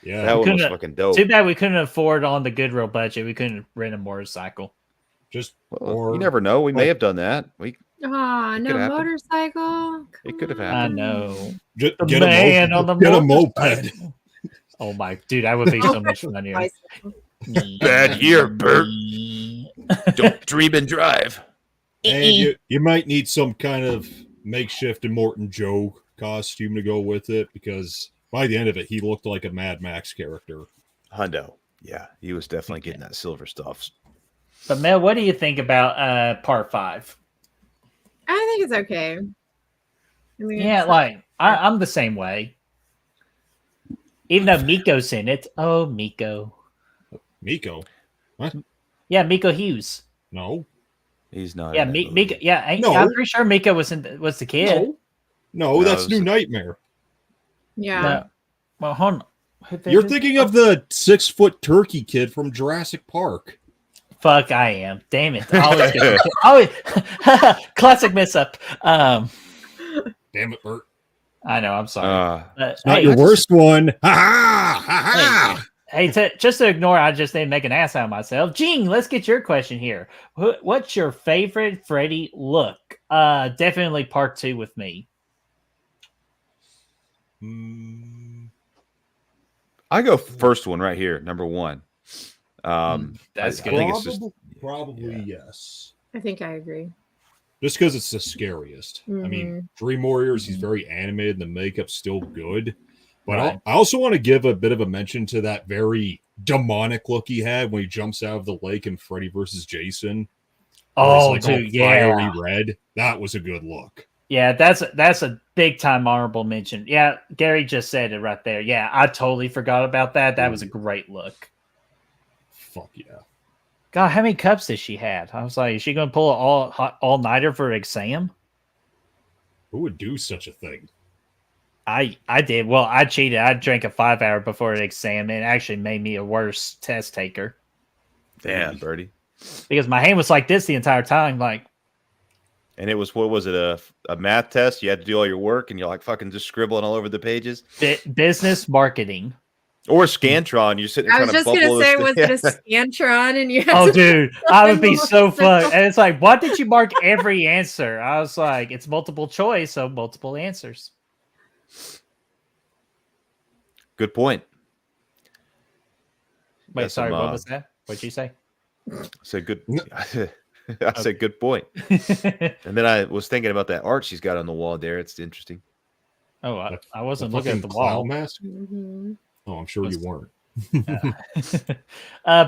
Yeah, that one was fucking dope. Too bad we couldn't afford on the Goodwill budget. We couldn't rent a motorcycle. You never know. We may have done that. No motorcycle. It could have I happened. know. Get a moped. Oh my dude, I would be so much funnier. Bicycle. Bad year, Bert. Don't dream and drive. And you might need some kind of makeshift Immortan Joe costume to go with it, because by the end of it, he looked like a Mad Max character. Hundo. Yeah, he was definitely getting that silver stuff. But Mel, what do you think about part 5? I think it's okay. I mean, Yeah, it's like I'm the same way. Even though Miko's in it. Oh, Miko. Miko? What? Yeah, Miko Hughes. No. He's not. Yeah, in that movie. Miko. Yeah, No. I'm pretty sure Miko was the kid. No, No, that's it New was- Nightmare. yeah. No. Well, hold on. You're thinking of the 6-foot turkey kid from Jurassic Park. Fuck, I am. Damn it. Always classic mess up. Damn it, Bert. I know. I'm sorry. But, Not hey, your worst one. Ha ha! Ha ha! Hey, just to ignore, I just didn't make an ass out of myself. Gene, let's get your question here. What's your favorite Freddy look? Definitely part 2 with me. I go first one right here, number 1. That's good. I think it's just Probably yes. I think I agree. Just because it's the scariest. I mean, Dream Warriors, he's very animated and the makeup's still good. But Right. I also want to give a bit of a mention to that very demonic look he had when he jumps out of the lake in Freddy versus Jason. Oh, It's like all dude, yeah. fiery red. That was a good look. Yeah, that's a big time honorable mention. Yeah, Gary just said it right there. Yeah, I totally forgot about that. That was a great look. Fuck yeah. God, how many cups did she have? I was like, is she going to pull an all-nighter for an exam? Who would do such a thing? I did. Well, I cheated. I drank a 5-hour before an exam, and it actually made me a worse test taker. damn, Birdie. Because my hand was like this the entire time. Like, And it was, what was it, a math test? You had to do all your work, and you're like fucking just scribbling all over the pages. business marketing. Or Scantron, you're sitting there I was trying just to gonna bubble say, this was it a Scantron? And you had Oh, to- dude, I would be so fucked. And it's like, why did you mark every answer? I was like, it's multiple choice, so multiple answers. Good point. Wait, That's sorry, some, what was that? What'd you say? I said good. I said good point. And then I was thinking about that art she's got on the wall there. It's interesting. Oh, I wasn't The looking at the fucking clown wall. mask? Mhm. Oh, I'm sure you weren't.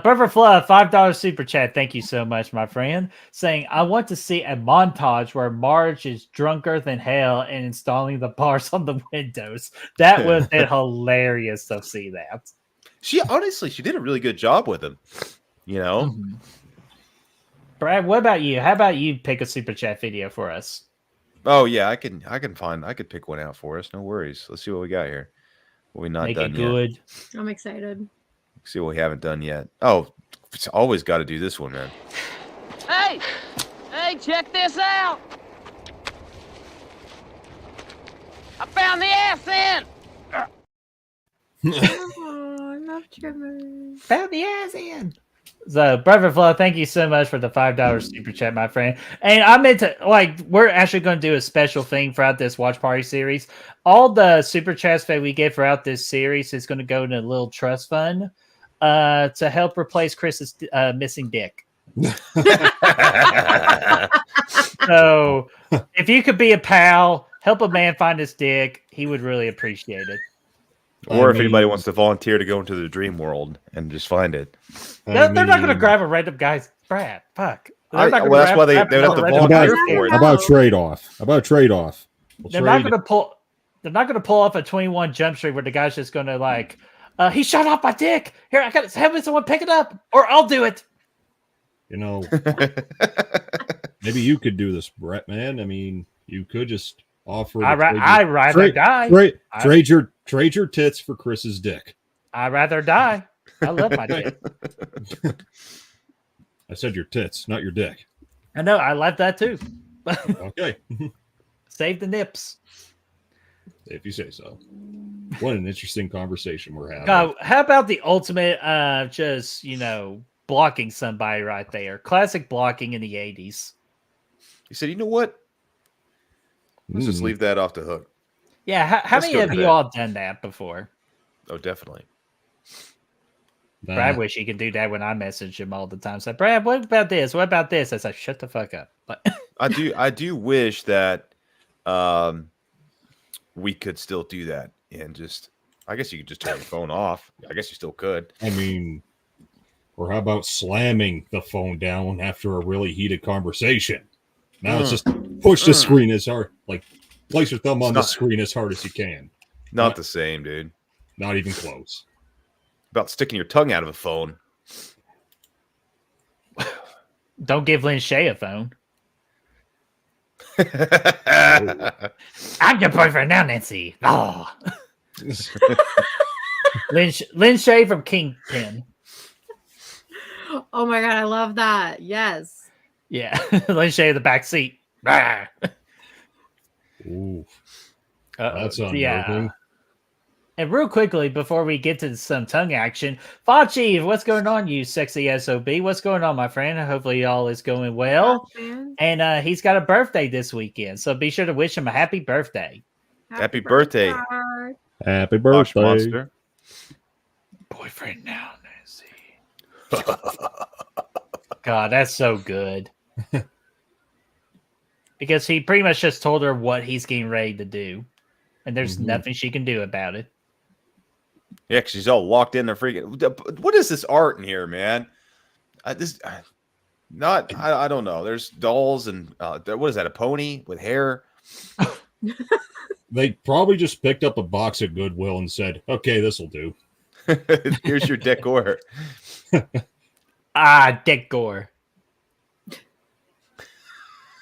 Brother Fluff, $5 super chat. Thank you so much, my friend. Saying, I want to see a montage where Marge is drunker than hell and installing the bars on the windows. That would have been hilarious to see that. She did a really good job with him. You know, Mhm. Brad, what about you? How about you pick a super chat video for us? Oh yeah, I could pick one out for us. No worries. Let's see what we got here. What we not Make done it yet. good. I'm excited. See what we haven't done yet. Oh, it's always got to do this one, man. Hey! Hey, check this out! I found the ass end! Oh, I love trimmers. Found the ass in. So, Brother Flo, thank you so much for the $5 super chat, my friend. And I meant to, we're actually going to do a special thing throughout this watch party series. All the super chats that we get throughout this series is going to go in a little trust fund to help replace Chris's missing dick. So, if you could be a pal, help a man find his dick, he would really appreciate it. Or if anybody wants to volunteer to go into the dream world and just find it. They're not going to grab a random guy's Brad. Fuck. They're not gonna well, that's why they grab would have to another random volunteer guy's for dick. it. How about trade off? They're not going to pull. They're not going to pull off a 21 Jump Street where the guy's just going to he shot off my dick. Here, I got to have someone pick it up, or I'll do it. You know, maybe you could do this, Brett, man. I mean, you could just offer. I rather die. Trade your tits for Chris's dick. I rather die. I love my dick. I said your tits, not your dick. I know. I like that too. Okay, Save the nips. if you say so. What an interesting conversation we're having. God, how about the ultimate? Just blocking somebody right there. Classic blocking in the 80s. He said, "You know what? Let's just leave that off the hook." Yeah. How Let's many go of to you that. all done that before? Oh, definitely. Brad wish he could do that when I message him all the time. So, Brad, what about this? What about this? I said, shut the fuck up. But I do wish that we could still do that and just. I guess you could just turn your phone off. I guess you still could. I mean, or how about slamming the phone down after a really heated conversation? Now it's just push the screen as hard, like place your thumb on the screen as hard as you can. Not the same, dude. Not even close. About sticking your tongue out of a phone. don't give Lynn Shay a phone. I'm your boyfriend now, Nancy. Oh. Lynn Shay from Kingpin. Oh my god, I love that. Yes. Yeah, Lynn Shay in the back seat. Ooh, that's unnerving. Yeah. And real quickly, before we get to some tongue action, Fachi, what's going on, you sexy SOB? What's going on, my friend? Hopefully all is going well. And he's got a birthday this weekend, so be sure to wish him a happy birthday. Happy birthday. Happy birthday. Monster. Boyfriend now, Nancy. God, that's so good. Because he pretty much just told her what he's getting ready to do. And there's nothing she can do about it. Yeah, because she's all locked in there freaking. What is this art in here, man? I don't know. There's dolls and what is that? A pony with hair? They probably just picked up a box at Goodwill and said, "Okay, this will do." Here's your decor. Decor.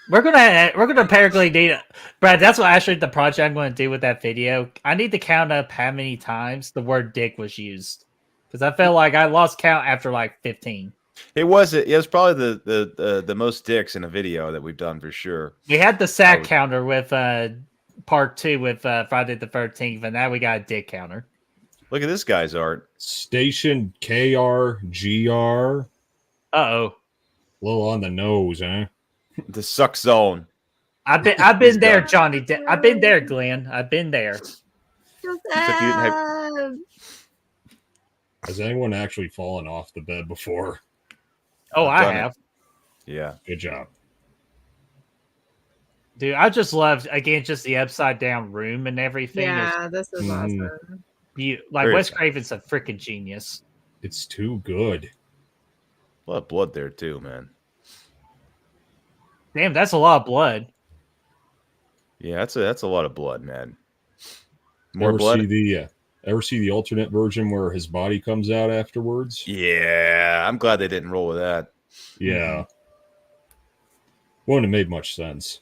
We're gonna apparently need Brad. That's what actually the project I'm going to do with that video. I need to count up how many times the word "dick" was used because I felt like I lost count after like 15. It was probably the most dicks in a video that we've done for sure. We had the sack counter with part 2 with Friday the 13th, and now we got a dick counter. Look at this guy's art. Station KRGR. Uh-oh. A little on the nose, huh? The suck zone. I've been there, Johnny. I've been there, Glenn. I've been there. Has anyone actually fallen off the bed before? Oh, I have. Yeah. Good job. Dude, I just loved, again, just the upside down room and everything. Yeah, this is awesome. Like, Wes Craven's a freaking genius. It's too good. A lot of blood there, too, man. Damn, that's a lot of blood. Yeah, that's a lot of blood, man. More blood. Ever see the alternate version where his body comes out afterwards? Yeah, I'm glad they didn't roll with that. Yeah. Wouldn't have made much sense.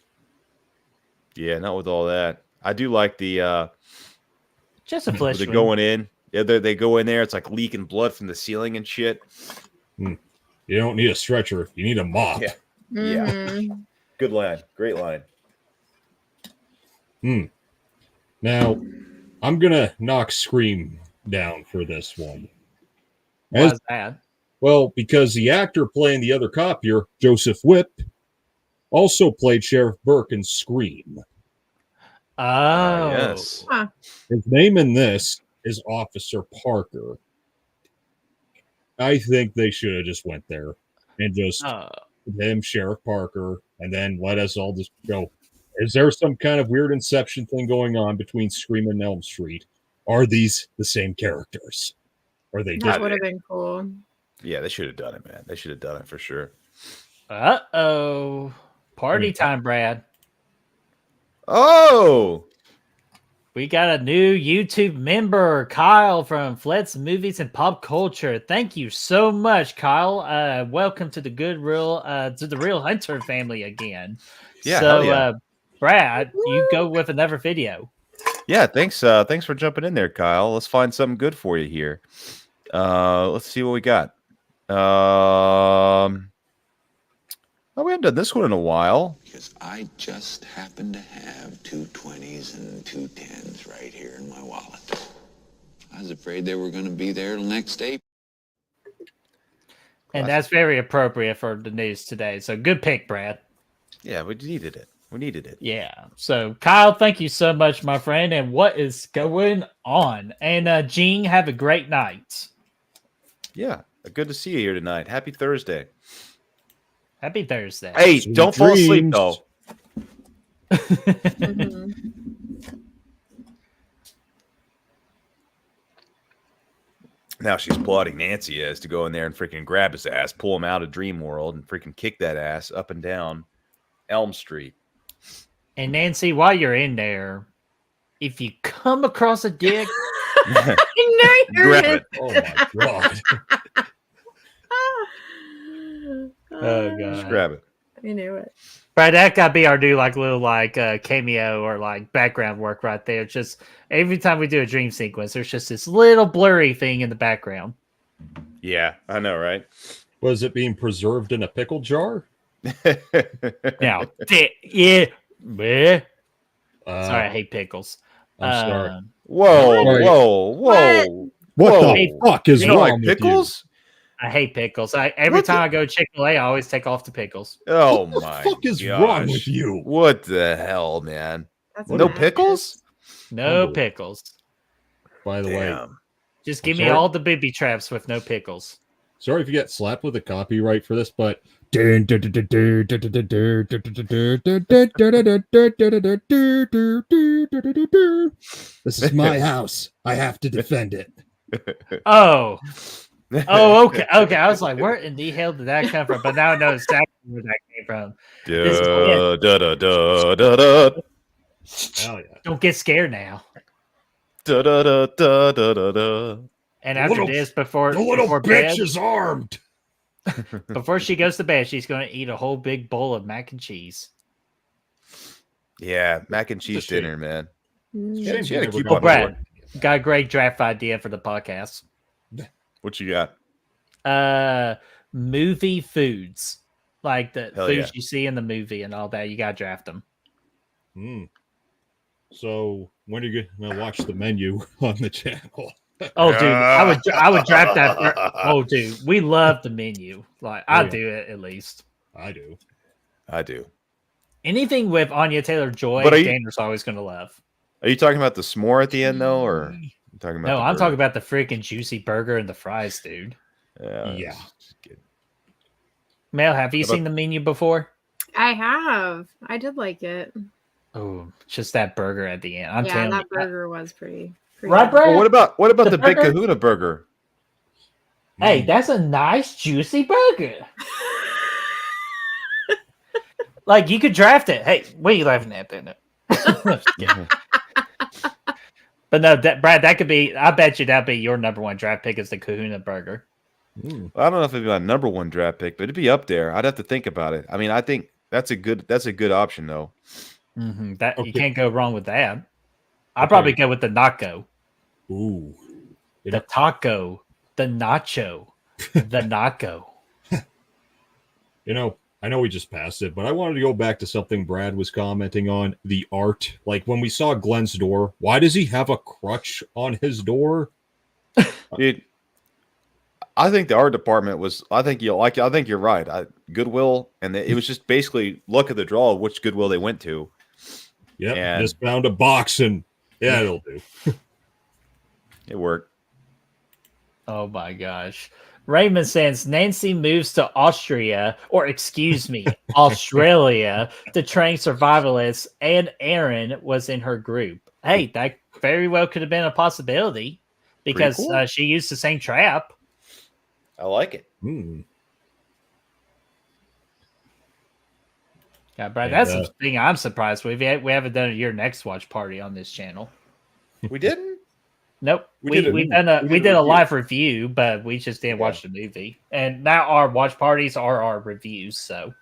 Yeah, not with all that. I do like the just a flesh. They're going in. Yeah, they go in there. It's like leaking blood from the ceiling and shit. You don't need a stretcher. You need a mop. Yeah. Yeah. Good line. Great line. Now, I'm going to knock Scream down for this one. Why's that? Well, because the actor playing the other cop here, Joseph Whipp, also played Sheriff Burke in Scream. Oh. Yes. Huh. His name in this is Officer Parker. I think they should have just went there and just him, Sheriff Parker, and then let us all just go. Is there some kind of weird Inception thing going on between Scream and Elm Street? Are these the same characters? Or they that would have been cool. Yeah, they should have done it, man. They should have done it for sure. Uh-oh. Party time, Brad. Oh! We got a new YouTube member, Kyle from Flet's Movies and Pop Culture. Thank you so much, Kyle. Welcome to the Real Hunter family again. Yeah, so, yeah. Brad, you go with another video. Yeah, thanks. Thanks for jumping in there, Kyle. Let's find something good for you here. Let's see what we got. We haven't done this one in a while. Because I just happen to have 2 20s and 2 10s right here in my wallet. I was afraid they were going to be there till next April. And that's very appropriate for the news today. So good pick, Brad. Yeah, we needed it. We needed it. Yeah. So, Kyle, thank you so much, my friend. And what is going on? And, Gene, have a great night. Yeah, good to see you here tonight. Happy Thursday. Happy Thursday. Hey, Sweet don't fall asleep, dreams. though. Mhm. Now she's plotting Nancy is to go in there and freaking grab his ass, pull him out of Dream World, and freaking kick that ass up and down Elm Street. And Nancy, while you're in there, if you come across a dick, I know you're Grab it. Oh my god. oh Just god, grab it. I knew it. Brad, that gotta be our new little cameo or like background work right there. Just every time we do a dream sequence, there's just this little blurry thing in the background. Yeah, I know, right? Was it being preserved in a pickle jar? Now, yeah, bleh. Sorry, I Uh, hate pickles. I'm sorry. Whoa, Sorry. whoa, whoa. What Whoa. the fuck is You don't wrong like with pickles? I hate pickles. Every What time the- I go to Chick-fil-A, I always take off the pickles. Oh What the my fuck is gosh. wrong with you? What the hell, man? That's No mad. pickles? No Oh. pickles. You? By the way, Damn. Just give me Sorry. all the booby traps with no pickles. sorry if you get slapped with a copyright for this, but this is my house. I have to defend it. Oh, oh, okay, okay. I was like, where in the hell did that come from? But now I know exactly where that came from. This is Da, da, da, da, da, da. Hell yeah. Don't get scared now. Da, da, da, da, da, da, da. And The after little- this, before The little before bitch bed, is armed. before she goes to bed, she's going to eat a whole big bowl of mac and cheese. Yeah, mac and cheese shame. dinner, man. Mm. Shame She had to we keep never on got Oh, board. Brad, got a great draft idea for the podcast. What you got? Movie foods, like the Hell foods yeah. you see in the movie and all that. You got to draft them. Hmm. So when are you gonna watch the menu on the channel? Oh, dude, I would draft that. Oh, dude, we love the menu. Like, I yeah. do it at least. I do. I do. Anything with Anya Taylor-Joy, But are you- Danner's always going to love. Are you talking about the s'more at the end, though, or you talking about? No, the I'm burger? talking about the freaking juicy burger and the fries, dude. Yeah. Yeah. it's good. Mel, have you How about- seen the menu before? I have. I did like it. Oh, just that burger at the end. I'm yeah, telling that you. burger was pretty Right, good. Brad? Well, what about The the Big burger? Kahuna burger? Hey, that's a nice juicy burger. Like, you could draft it. Hey, what are you laughing at then? But no, Brad, that could be. I bet you that'd be your number one draft pick is the Kahuna burger. Hmm. I don't know if it'd be my number one draft pick, but it'd be up there. I'd have to think about it. I mean, I think that's a good option, though. Mm-hmm. That Okay. you can't go wrong with that. I'll probably go with the nacho, Ooh. the taco, the nacho, the naco. You know, I know we just passed it, but I wanted to go back to something Brad was commenting on, the art. Like when we saw Glenn's door, why does he have a crutch on his door? Dude, I think the art department was. I think you're right. Goodwill, and it was just basically luck of the draw of which Goodwill they went to. Yep, And- just found a box and yeah, it'll do. It worked. Oh my gosh. Raymond says Nancy moves to Austria, or excuse me, Australia, to train survivalists, and Aaron was in her group. Hey, that very well could have been a possibility because cool. she used the same trap. I like it. Hmm. Yeah, Brad, And, that's the thing I'm surprised with. We haven't done a Your Next Watch party on this channel. We didn't. Nope. We did We a did a review. live review, but we just didn't watch the movie. And now our watch parties are our reviews. So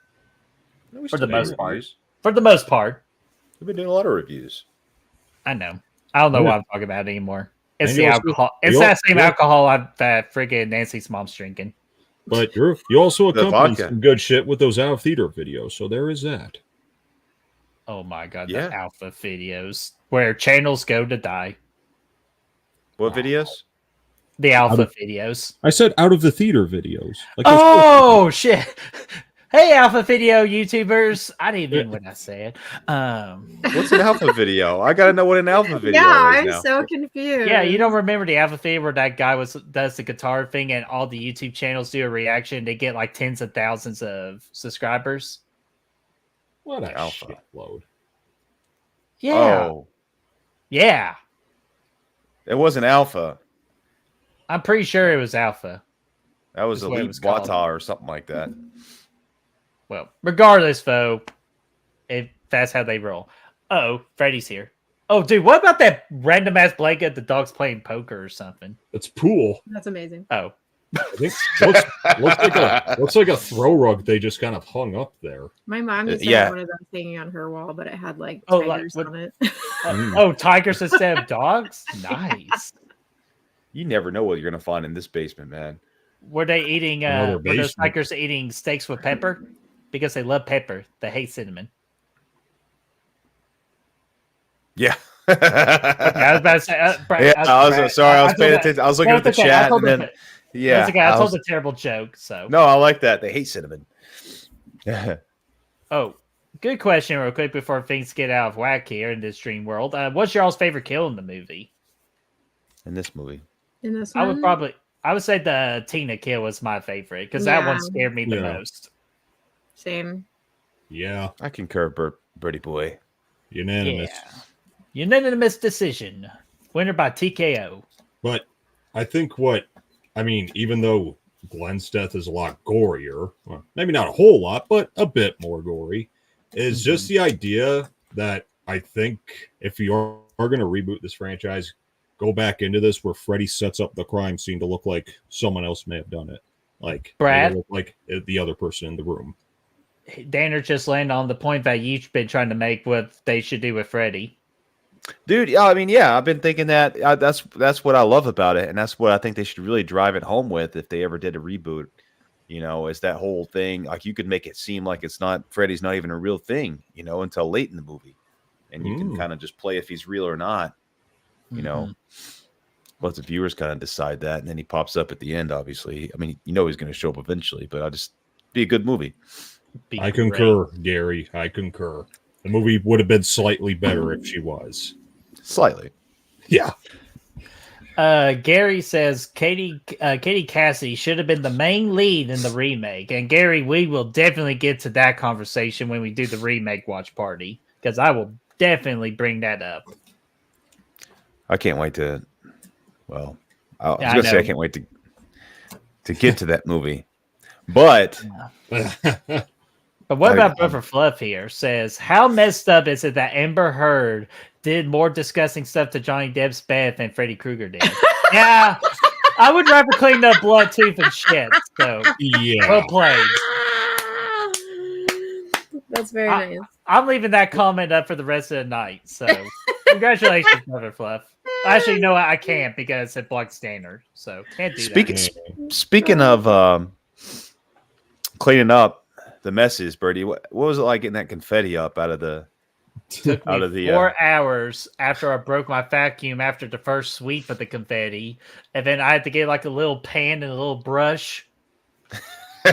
No, we For still the made most part. reviews. for the most part, We've been doing a lot of reviews. I know. I don't know Yeah. what I'm talking about anymore. It's And the you also- alcohol. you It's al- that same yeah. alcohol that friggin' Nancy's mom's drinking. But you also The accompanied vodka. some good shit with those out of theater videos, so there is that. Oh my god, Yeah. the alpha videos where channels go to die. What videos? The alpha videos. I said out of the theater videos. Like those Oh shit! Hey, Alpha Video YouTubers. I didn't mean what I said. What's an alpha video? I gotta know what an alpha video Yeah, is I'm now. so confused. Yeah, you don't remember the Alpha Video where that guy does the guitar thing and all the YouTube channels do a reaction. They get like tens of thousands of subscribers. What a Alpha. shitload. Yeah. Oh, Yeah. it wasn't alpha. I'm pretty sure it was Alpha. That was That's what it Elite was called. Wata or something like that. Well, regardless, though, if that's how they roll. Oh, Freddy's here. Oh, dude, what about that random ass blanket? The dog's playing poker or something. It's pool. That's amazing. Oh, I think looks like a throw rug they just kind of hung up there. My mom used to yeah. have one of those hanging on her wall, but it had like Oh, like, tigers what- on it. oh, tigers instead of dogs. Nice. You never know what you're gonna find in this basement, man. Were they eating? Another Were those basement. tigers eating steaks with pepper? Because they love pepper. They hate cinnamon. Yeah. Okay, I was about to say. Brad, Yeah, I was sorry. I was paying attention. I was looking at the That's okay, I chat, told and then yeah, That's okay. I told was- a terrible joke. So no, I like that. They hate cinnamon. Oh, good question, real quick before things get out of whack here in this dream world. What's y'all's favorite kill in the movie? In this movie, In this I one, would say the Tina kill was my favorite because that one Yeah. scared me the Yeah. most. same. Yeah, I concur, Birdie Boy. unanimous. Yeah. Unanimous decision. Winner by TKO. But I think even though Glenn's death is a lot gorier, well, maybe not a whole lot, but a bit more gory, is just the idea that I think if you are going to reboot this franchise, go back into this where Freddy sets up the crime scene to look like someone else may have done it. Like Brad? it'll look like the other person in the room. Danner just landed on the point that you've been trying to make what they should do with Freddy. Dude, yeah, I mean, yeah, I've been thinking that that's what I love about it, and that's what I think they should really drive it home with if they ever did a reboot. You know, is that whole thing like you could make it seem like it's not Freddy's not even a real thing, you know, until late in the movie, and you can kind of just play if he's real or not. You know, let the viewers kind of decide that, and then he pops up at the end. Obviously, I mean, you know, he's going to show up eventually, but be a good movie. Be I great. concur, Gary. I concur. The movie would have been slightly better if she was. Slightly. Yeah. Gary says Katie Cassidy should have been the main lead in the remake. And Gary, we will definitely get to that conversation when we do the remake watch party because I will definitely bring that up. I can't wait to. Well, I was Yeah, I going to say I know. can't wait to get to that movie, but. But what about Brother Fluff here? Says, how messed up is it that Amber Heard did more disgusting stuff to Johnny Depp's bed than Freddy Krueger did? Yeah, I would rather clean up blood, tooth, and shit. So, Yeah. well played. That's very nice. I'm leaving that comment up for the rest of the night. So, congratulations, Brother Fluff. Actually, no, I can't because it blocked standard. So, can't do that. Speaking of cleaning up the messes, Birdie, what was it like getting that confetti up out of the? Took me out of the 4 hours after I broke my vacuum after the first sweep of the confetti, and then I had to get like a little pan and a little brush.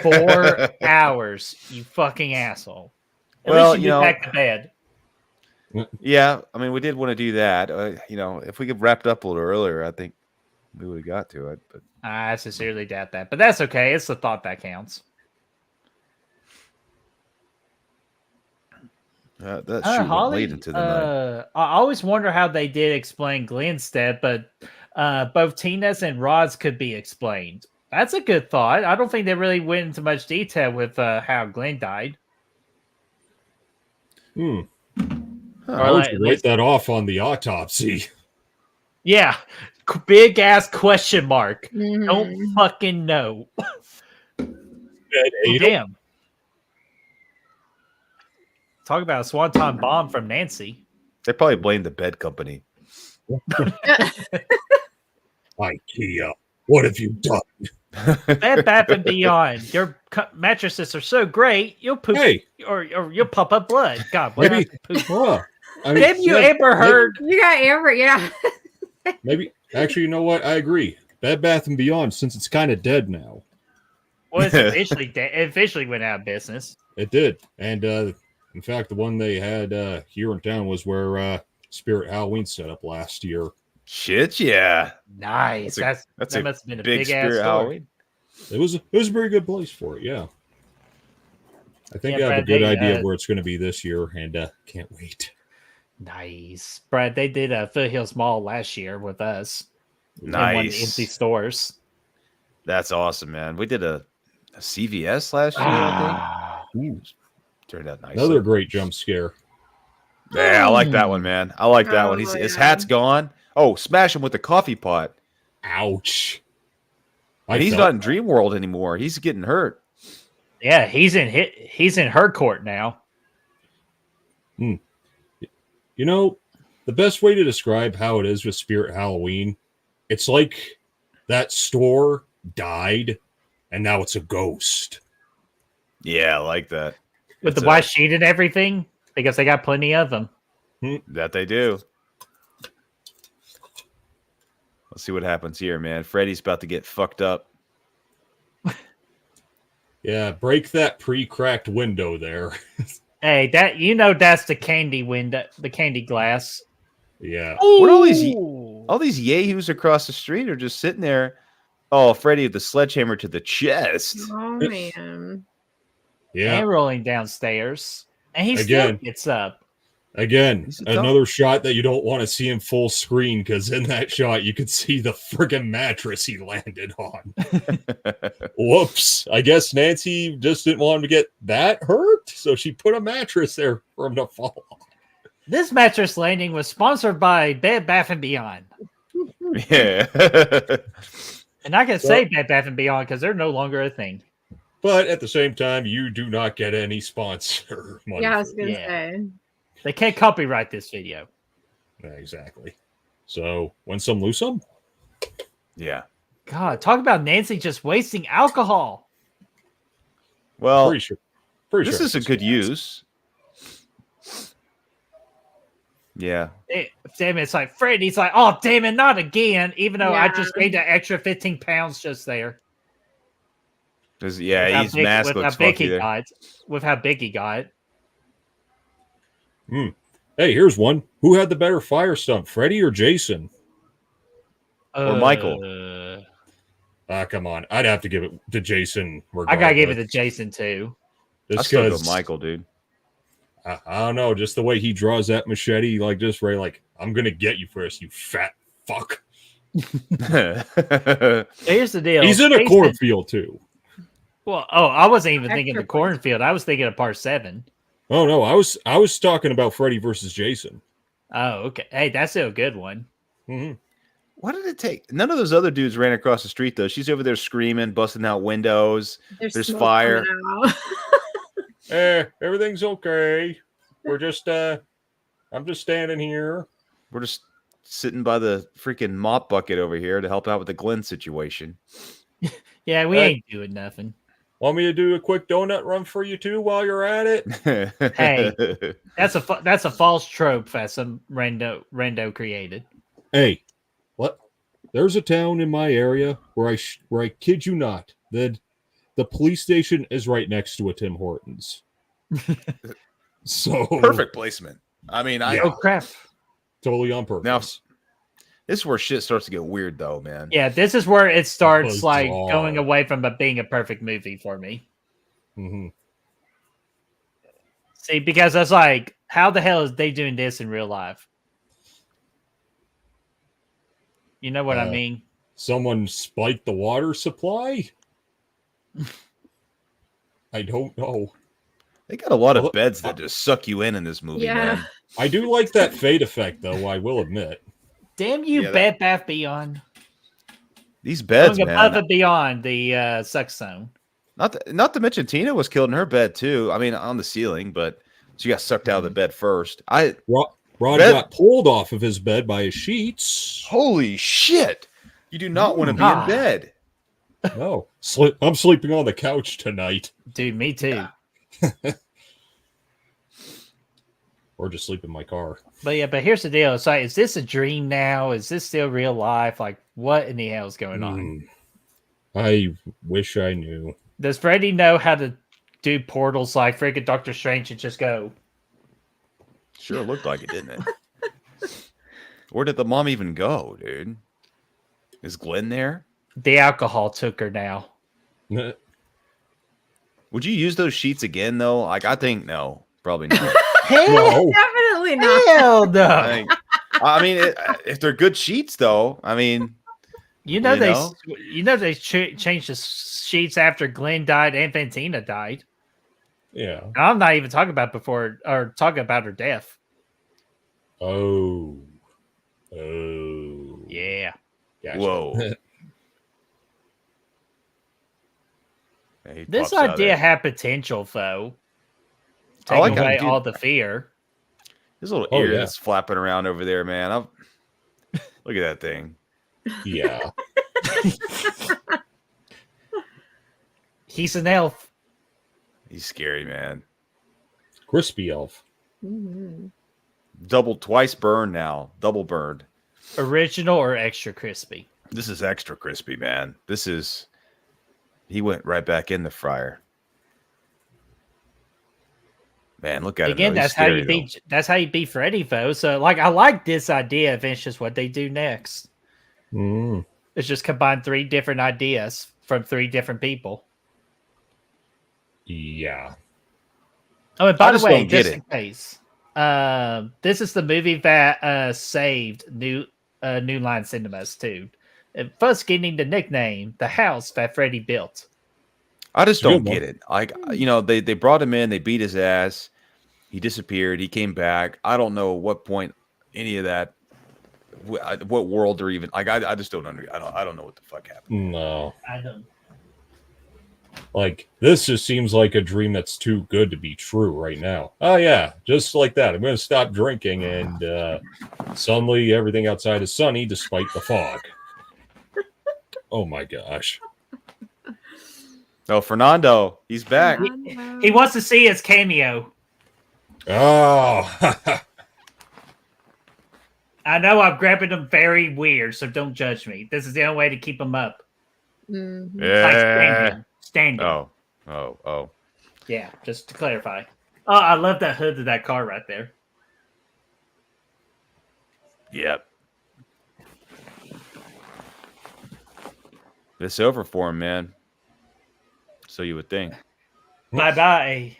4 hours, you fucking asshole! At Well, least you you know- back to bed. Yeah, I mean, we did want to do that. You know, if we could wrap it up a little earlier, I think we would have got to it. But I sincerely doubt that, but that's okay. It's the thought that counts. that shoot went Holly, late into the night. I always wonder how they did explain Glenn's death, but both Tina's and Rod's could be explained. That's a good thought. I don't think they really went into much detail with how Glenn died. Or Or like, at write least- that off on the autopsy. Yeah, big ass question mark. Mhm. Don't fucking know. Ate 'em. Damn. Talk about a swanton bomb from Nancy. They probably blamed the bed company. IKEA, what have you done? Bed Bath and Beyond. Your mattresses are so great, you'll poop Hey. or you'll pump up blood. God, what Maybe, poop? huh, I mean, Damn you, yeah, Amber Heard. You got Amber, yeah. Maybe, actually, you know what? I agree. Bed Bath and Beyond, since it's kind of dead now. Well, it officially went out of business. It did. And in fact, the one they had here in town was where Spirit Halloween set up last year. Shit, yeah. Nice. That must have been a big big Spirit ass Halloween. It was a very good place for it, yeah. I think Yeah, I have a Brad, good they, idea of where it's going to be this year, and can't wait. Nice. Brad, they did a Foothills Mall last year with us. In one of the empty Nice. stores. That's awesome, man. We did a CVS last year, I think. Turned out nice. Another great jump scare. Yeah, I like that one, man. I like that one. Oh, His yeah. hat's gone. Oh, smash him with the coffee pot. Ouch. And he's not in Dream World anymore. He's getting hurt. Yeah, he's in her court now. You know, the best way to describe how it is with Spirit Halloween, it's like that store died and now it's a ghost. Yeah, I like that. With It's the white sheet and everything, because they got plenty of them. That they do. Let's see what happens here, man. Freddy's about to get fucked up. Yeah, break that pre-cracked window there. Hey, that's the candy window, the candy glass. Yeah. What all these yahoos across the street are just sitting there. Oh, Freddy with the sledgehammer to the chest. Oh man. Yeah. And rolling downstairs. And he Again. still gets up. Again, He's a dog. another shot that you don't want to see in full screen, because in that shot you could see the friggin' mattress he landed on. Whoops. I guess Nancy just didn't want him to get that hurt, so she put a mattress there for him to fall on. This mattress landing was sponsored by Bed Bath & Beyond. Yeah. And I can say Bed Bath & Beyond because they're no longer a thing. But at the same time, you do not get any sponsor money. Yeah, I was for gonna Yeah. say. They can't copyright this video. Yeah, exactly. So, win some, lose some? Yeah. God, talk about Nancy just wasting alcohol. Well, Pretty sure. this is a good use. Yeah. Damn it, it's like Freddy's like, oh, damn it, not again. Even though I Yeah. just gained an extra 15 pounds just there. Yeah, he's mask looks funky there. With how big he got. Hey, here's one. Who had the better fire stunt, Freddy or Jason? Or Michael. Come on. I'd have to give it to Jason. I gotta give it to Jason too. I Just still go because Michael, dude. I don't know, just the way he draws that machete, like just right, like I'm gonna get you first, you fat fuck. Here's the deal. He's in a Jason- cornfield too. Well, I wasn't even thinking Extra the cornfield. I was thinking of part 7. Oh no, I was talking about Freddy versus Jason. Oh, okay. Hey, that's still a good one. Mm-hmm. What did it take? None of those other dudes ran across the street, though. She's over there screaming, busting out windows. There's smoke fire. coming out. Everything's okay. We're just I'm just standing here. We're just sitting by the freaking mop bucket over here to help out with the Glenn situation. Yeah, we Hey. ain't doing nothing. Want me to do a quick donut run for you too while you're at it? Hey. That's a false trope that some rando created. Hey, what? There's a town in my area where I kid you not, the police station is right next to a Tim Hortons. So Perfect placement. I mean, Oh crap! totally on purpose. now this is where shit starts to get weird, though, man. Yeah, this is where it starts Bizarre. like going away from being a perfect movie for me. Mm-hmm. See, because I was like, how the hell is they doing this in real life? You know what I mean? Someone spiked the water supply? I don't know. They got a lot of beds that just suck you in this movie, Yeah. man. I do like that fade effect, though, I will admit. Damn you, Yeah, Bed Bath Beyond. These beds, Going man. above and beyond the sex zone. Not to mention Tina was killed in her bed too. I mean, on the ceiling, but she got sucked out of the bed first. Rod Bed- got pulled off of his bed by his sheets. Holy shit! You do not want to be Ah. in bed. No, I'm sleeping on the couch tonight. Dude, me too. Or just sleep in my car. But here's the deal. It's like, is this a dream now? Is this still real life? Like, what in the hell is going on? I wish I knew. Does Freddy know how to do portals like freaking Doctor Strange and just go? Sure looked like it, didn't it? Where did the mom even go, dude? Is Glenn there? The alcohol took her now. Would you use those sheets again, though? Like, I think no, probably not. No. Definitely not. Hell no. I mean, if they're good sheets, though, I mean, You know they changed the sheets after Glenn died and Fantina died. Yeah. I'm not even talking about talking about her death. Oh. Yeah. Gotcha. Whoa. He This pops out idea there. had potential, though. I Taking like how away dude- all the fear. His little Oh, ear yeah. that's flapping around over there, man. Look at that thing. Yeah. He's an elf. He's scary, man. Crispy elf. Mhm. Twice burned now. Double burned. Original or extra crispy? This is extra crispy, man. He went right back in the fryer. Man, look at Again, him. though. He's scary, though. that's how you beat Freddy, though. So, like, I like this idea. If it's just what they do next, Mm. it's just combine 3 different ideas from 3 different people. Yeah. Oh, and by the just way, don't get just it. in case, this is the movie that saved New Line Cinemas too. And first getting the nickname, the house that Freddy built. I just Good don't one. get it. Like, they brought him in, they beat his ass, he disappeared, he came back. I don't know what point any of that, what world they're even like. I just don't I don't know what the fuck happened. No. I don't. Like, this just seems like a dream that's too good to be true right now. Oh, yeah. Just like that. I'm going to stop drinking, and suddenly everything outside is sunny despite the fog. Oh, my gosh. Oh, Fernando, he's back. He wants to see his cameo. Oh. I know I'm grabbing him very weird, so don't judge me. This is the only way to keep him up. Mhm. Like standing. Oh. Yeah, just to clarify. Oh, I love that hood of that car right there. Yep. It's over for him, man. So you would think. Bye-bye.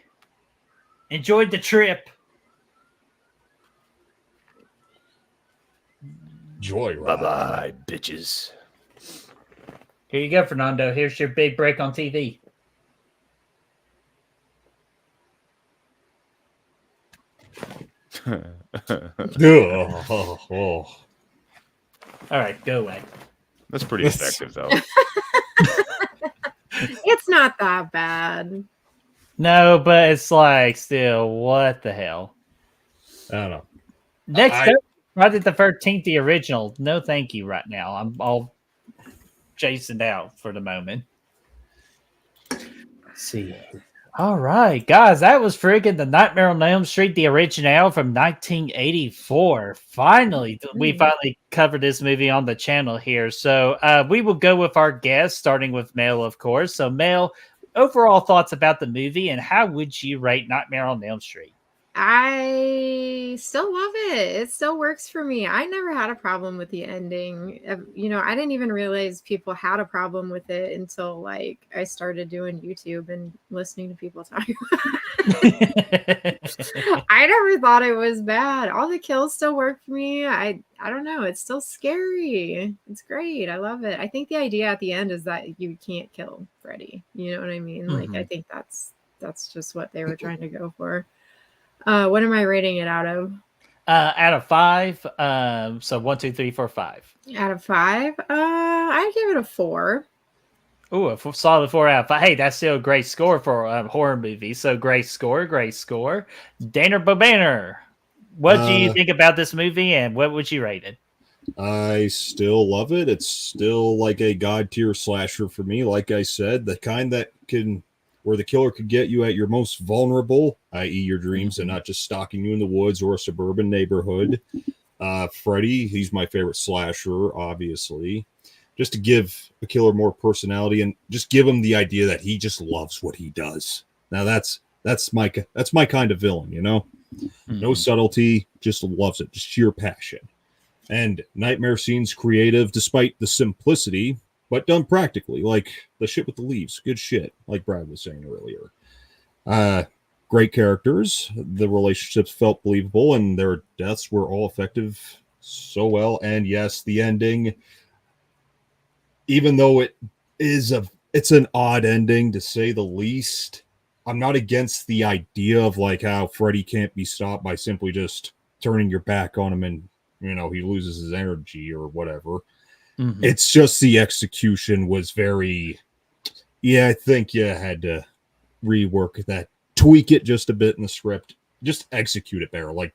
Enjoyed the trip. Joyride. Bye-bye, bitches. Here you go, Fernando. Here's your big break on TV. Oh. All right, go away. That's pretty effective, though. It's not that bad. No, but it's like still, what the hell? I don't know. Next up, Friday the 13th, the original. No, thank you. Right now, I'm all chasing out for the moment. Let's see. All right, guys, that was friggin' the Nightmare on Elm Street, the original from 1984. Finally, we finally covered this movie on the channel here. So we will go with our guests, starting with Mel, of course. So, Mel, overall thoughts about the movie, and how would you rate Nightmare on Elm Street? I still love it. It still works for me. I never had a problem with the ending. I didn't even realize people had a problem with it until like I started doing YouTube and listening to people talk about it. I never thought it was bad. All the kills still work for me. I don't know. It's still scary. It's great. I love it. I think the idea at the end is that you can't kill Freddy. You know what I mean? Like I think that's just what they were trying to go for. What am I rating it out of? Out of 5. So 1, 2, 3, 4, 5. Out of 5? I give it a 4. Ooh, a solid 4 out of 5. Hey, that's still a great score for a horror movie. So great score. Danner Bobanner, what do you think about this movie, and what would you rate it? I still love it. It's still like a god tier slasher for me. Like I said, the kind that where the killer could get you at your most vulnerable, i.e. your dreams, and not just stalking you in the woods or a suburban neighborhood. Freddy, he's my favorite slasher, obviously. just to give a killer more personality and just give him the idea that he just loves what he does. Now that's my kind of villain, you know? No subtlety, just loves it, just sheer passion. And Nightmare Scene's creative, despite the simplicity, but done practically, like the shit with the leaves. Good shit, like Brad was saying earlier. Great characters. The relationships felt believable, and their deaths were all effective so well. And yes, the ending, even though it's an odd ending to say the least, I'm not against the idea of like how Freddy can't be stopped by simply just turning your back on him and, you know, he loses his energy or whatever. It's just the execution was very, I think you had to rework that, tweak it just a bit in the script, just execute it better. Like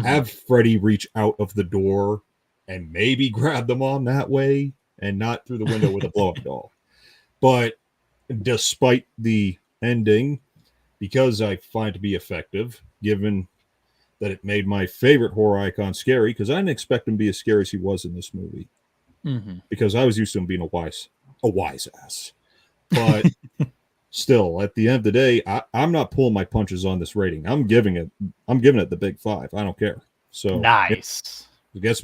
have Freddy reach out of the door and maybe grab the mom that way and not through the window with a blow-up doll. But despite the ending, because I find it to be effective, given that it made my favorite horror icon scary, because I didn't expect him to be as scary as he was in this movie. Because I was used to him being a wise ass. But still, at the end of the day, I'm not pulling my punches on this rating. I'm giving it the big 5. I don't care. So nice. I guess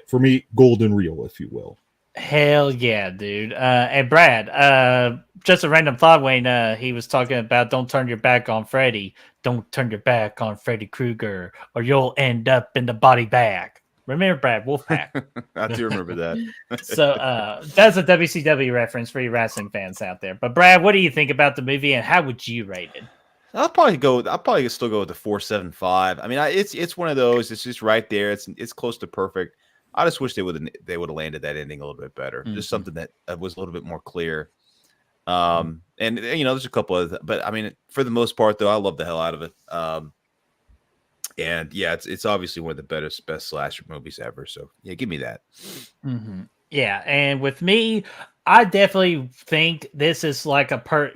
for me, golden reel, if you will. Hell yeah, dude. And Brad, just a random thought when he was talking about don't turn your back on Freddy. Don't turn your back on Freddy Krueger or you'll end up in the body bag. Remember Brad Wolfpack? I do remember that. So that's a WCW reference for you wrestling fans out there. But Brad, what do you think about the movie and how would you rate it? I'll probably still go with the 4.75. I mean, it's one of those. It's just right there. It's close to perfect. I just wish they would have landed that ending a little bit better. Just something that was a little bit more clear. And you know, there's a couple of, but I mean, for the most part, though, I love the hell out of it. And yeah, it's obviously one of the best slasher movies ever. So yeah, give me that. Yeah, and with me, I definitely think this is like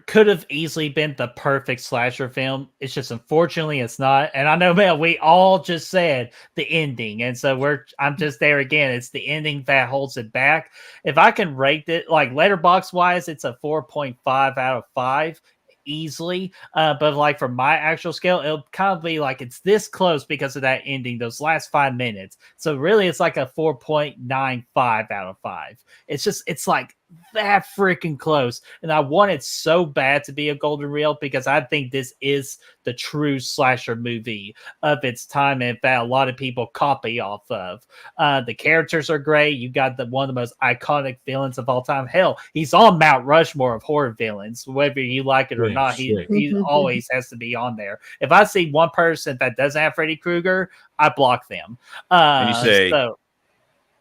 could have easily been the perfect slasher film. It's just unfortunately it's not. And I know, man, we all just said the ending, and so I'm just there again. It's the ending that holds it back. If I can rate it like letterbox wise, it's a 4.5 out of 5. Easily, but like from my actual scale, it'll kind of be like it's this close because of that ending, those last 5 minutes. So really, it's like a 4.95 out of 5. It's like that freaking close, and I want it so bad to be a golden reel because I think this is the true slasher movie of its time, and that a lot of people copy off of. The characters are great. You got one of the most iconic villains of all time. Hell, he's on Mount Rushmore of horror villains, whether you like it or not. He always has to be on there. If I see one person that doesn't have Freddy Krueger, I block them. And you say,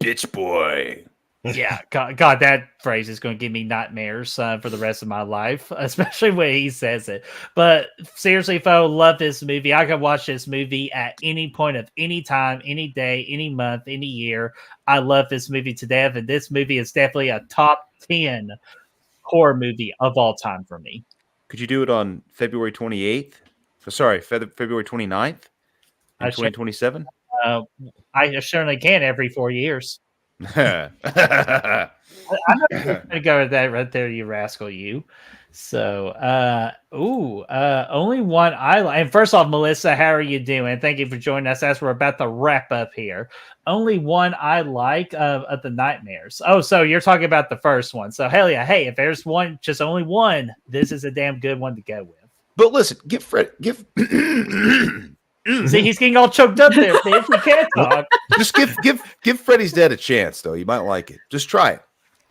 "Bitch boy." Yeah, God, that phrase is going to give me nightmares for the rest of my life, especially when he says it. But seriously, folks, love this movie. I can watch this movie at any point of any time, any day, any month, any year. I love this movie to death, and this movie is definitely a top 10 horror movie of all time for me. Could you do it on February 28th? Sorry, February 29th in 2027? I certainly can every 4 years. I'm going to go with that right there, you rascal, you. So, only one I like. And first off, Melissa, how are you doing? Thank you for joining us as we're about to wrap up here. Only one I like of the nightmares. Oh, so you're talking about the first one. So, hell yeah. Hey, if there's one, just only one, this is a damn good one to go with. But listen, give See, he's getting all choked up there. He can't talk. Just give Freddy's Dead a chance, though. You might like it. Just try it.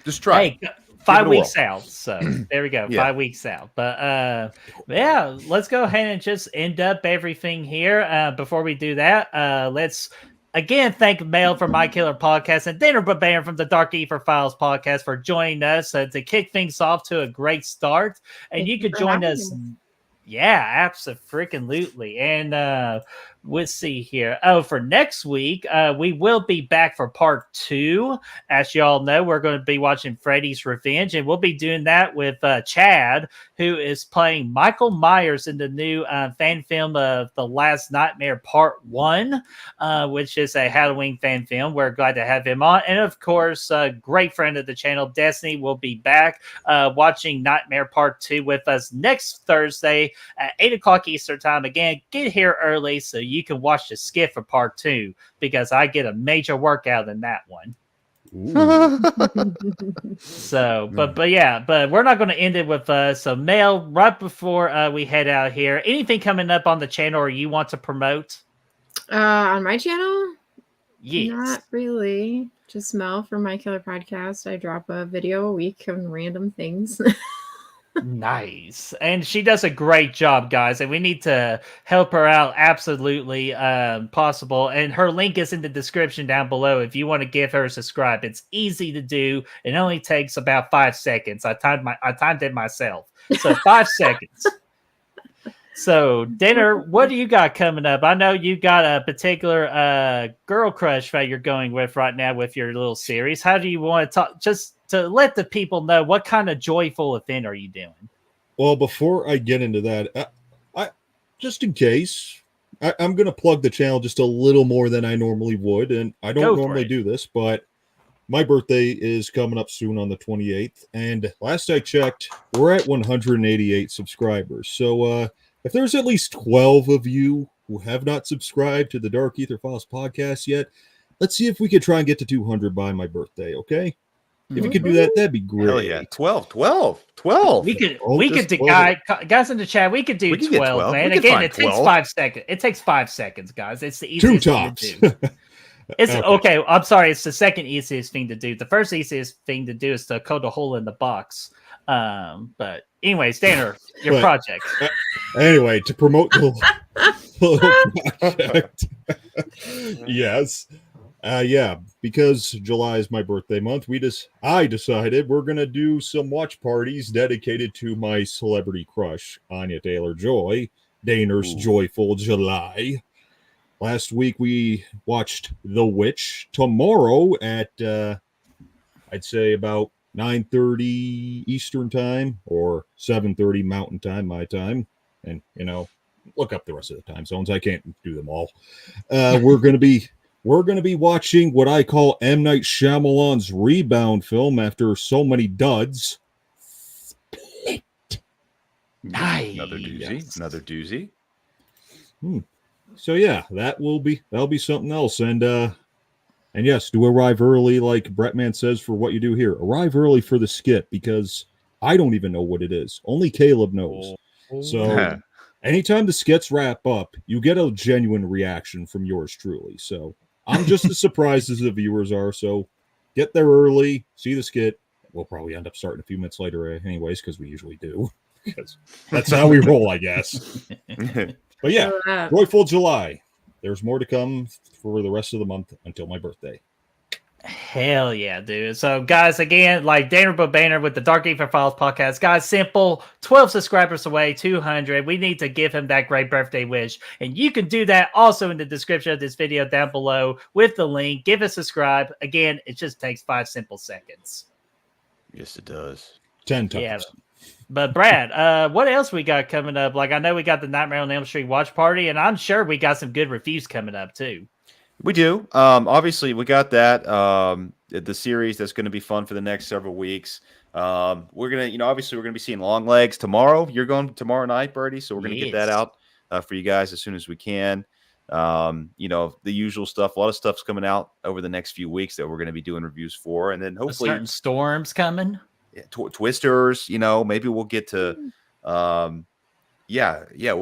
Just try it. 5 weeks out. So there we go. 5 weeks out. But yeah, let's go ahead and just end up everything here. Before we do that, let's again thank Mel from My Killer Podcast and Dinner Baban from the Dark Aether Files Podcast for joining us to kick things off to a great start. And you could join us. Yeah, absolutely. And We'll see here. Oh, for next week, we will be back for part 2. As y'all know, we're going to be watching Freddy's Revenge, and we'll be doing that with Chad, who is playing Michael Myers in the new fan film of The Last Nightmare Part 1, which is a Halloween fan film. We're glad to have him on. And of course, a great friend of the channel, Destiny, will be back watching Nightmare Part 2 with us next Thursday at 8 o'clock Eastern Time. Again, get here early so you can watch the skit for part 2, because I get a major workout in that one. So, but we're not going to end it with so Mel, right before we head out here, anything coming up on the channel or you want to promote? On my channel? Yes. Not really. Just Mel from My Killer Podcast. I drop a video a week on random things. Nice. And she does a great job, guys, and we need to help her out absolutely possible. And her link is in the description down below if you want to give her a subscribe. It's easy to do. It only takes about 5 seconds. I timed it myself. So 5 seconds. So, Dinner, what do you got coming up? I know you got a particular girl crush that you're going with right now with your little series. How do you want to talk? Just to let the people know, what kind of joyful event are you doing? Well, before I get into that, I just in case, I'm going to plug the channel just a little more than I normally would. And I don't normally do this, but my birthday is coming up soon on the 28th. And last I checked, we're at 188 subscribers. So if there's at least 12 of you who have not subscribed to the Dark Aether Files podcast yet, let's see if we could try and get to 200 by my birthday, okay? If you could do that, that'd be great. Hell yeah. 12. We could do, guys in the chat, we could do 12, man. Again, it takes 5 seconds. It takes 5 seconds, guys. It's the easiest thing to do. It's okay. I'm sorry. It's the second easiest thing to do. The first easiest thing to do is to code a hole in the box. But anyways, Danner, your project. Anyway, to promote the project. Yes. Because July is my birthday month, I decided we're gonna do some watch parties dedicated to my celebrity crush, Anya Taylor-Joy, Daner's Joyful July. Last week we watched The Witch. Tomorrow at I'd say about 9:30 Eastern time or 7:30 Mountain time, my time, and look up the rest of the time zones. I can't do them all. We're going to be watching what I call M. Night Shyamalan's rebound film after so many duds. Split. Nice. Another doozy. So yeah, that'll be something else. And yes, do arrive early, like Brettman says, for what you do here. Arrive early for the skit, because I don't even know what it is. Only Caleb knows. So anytime the skits wrap up, you get a genuine reaction from yours truly. So I'm just as surprised as the viewers are, so get there early, see the skit. We'll probably end up starting a few minutes later anyways, because we usually do. Because that's how we roll, I guess. But yeah, Joyful July. There's more to come for the rest of the month until my birthday. Hell yeah, dude. So, guys, again, like Danner Bobaner with the Dark Aether Files podcast, guys, simple, 12 subscribers away, 200. We need to give him that great birthday wish. And you can do that also in the description of this video down below with the link. Give a subscribe. Again, it just takes 5 simple seconds. Yes, it does. 10 times. Yeah. But Brad, what else we got coming up? Like, I know we got the Nightmare on Elm Street watch party, and I'm sure we got some good reviews coming up too. We do. Obviously, we got that. The series that's going to be fun for the next several weeks. We're going to, obviously, we're going to be seeing Long Legs tomorrow. You're going tomorrow night, Birdie. So we're going to get that out for you guys as soon as we can. The usual stuff. A lot of stuff's coming out over the next few weeks that we're going to be doing reviews for. And then hopefully certain storms coming. Twisters, maybe we'll get to, we'll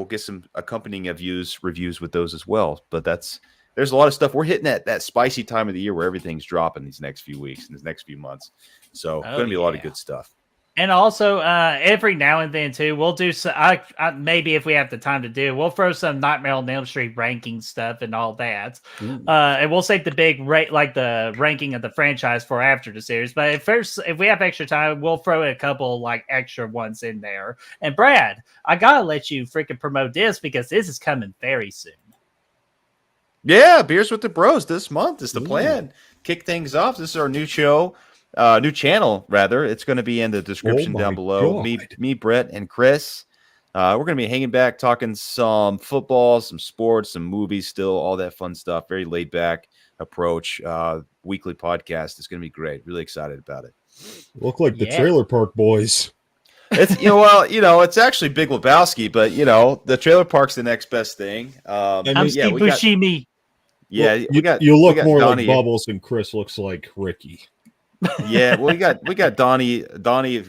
get some accompanying reviews with those as well. But there's a lot of stuff. We're hitting that spicy time of the year where everything's dropping these next few weeks and these next few months. So going to be a lot of good stuff. And also, every now and then too, we'll do some. Maybe if we have the time to do, we'll throw some Nightmare on Elm Street ranking stuff and all that. And we'll save the big like the ranking of the franchise for after the series. But if we have extra time, we'll throw a couple like extra ones in there. And Brad, I gotta let you freaking promote this because this is coming very soon. Yeah, Beers with the Bros this month is the plan. Kick things off. This is our new show, new channel rather. It's going to be in the description down below. God. Me, Brett, and Chris. We're going to be hanging back, talking some football, some sports, some movies, still all that fun stuff. Very laid back approach. Weekly podcast. It's going to be great. Really excited about it. Look like the Trailer Park Boys. It's it's actually Big Lebowski, but the Trailer Park's the next best thing. I'm Steve Buscemi. Yeah, you look more Donnie. like Bubbles, and Chris looks like Ricky. Yeah, well, we got Donnie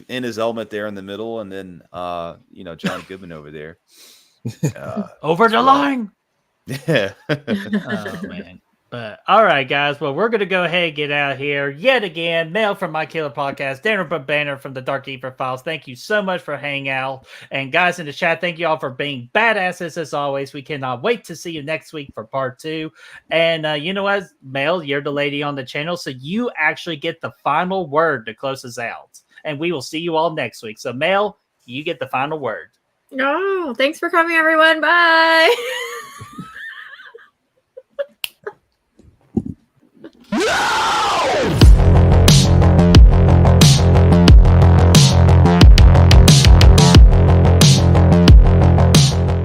in his element there in the middle, and then John Goodman over there. Over the line. Yeah. Oh man. But all right, guys. Well, we're gonna go ahead and get out here yet again. Mel from My Killer Podcast, Darren Banner from the Dark Aether Files. Thank you so much for hanging out, and guys in the chat, thank you all for being badasses as always. We cannot wait to see you next week for part 2. And you know what, Mel, you're the lady on the channel, so you actually get the final word to close us out. And we will see you all next week. So, Mel, you get the final word. No, thanks for coming, everyone. Bye.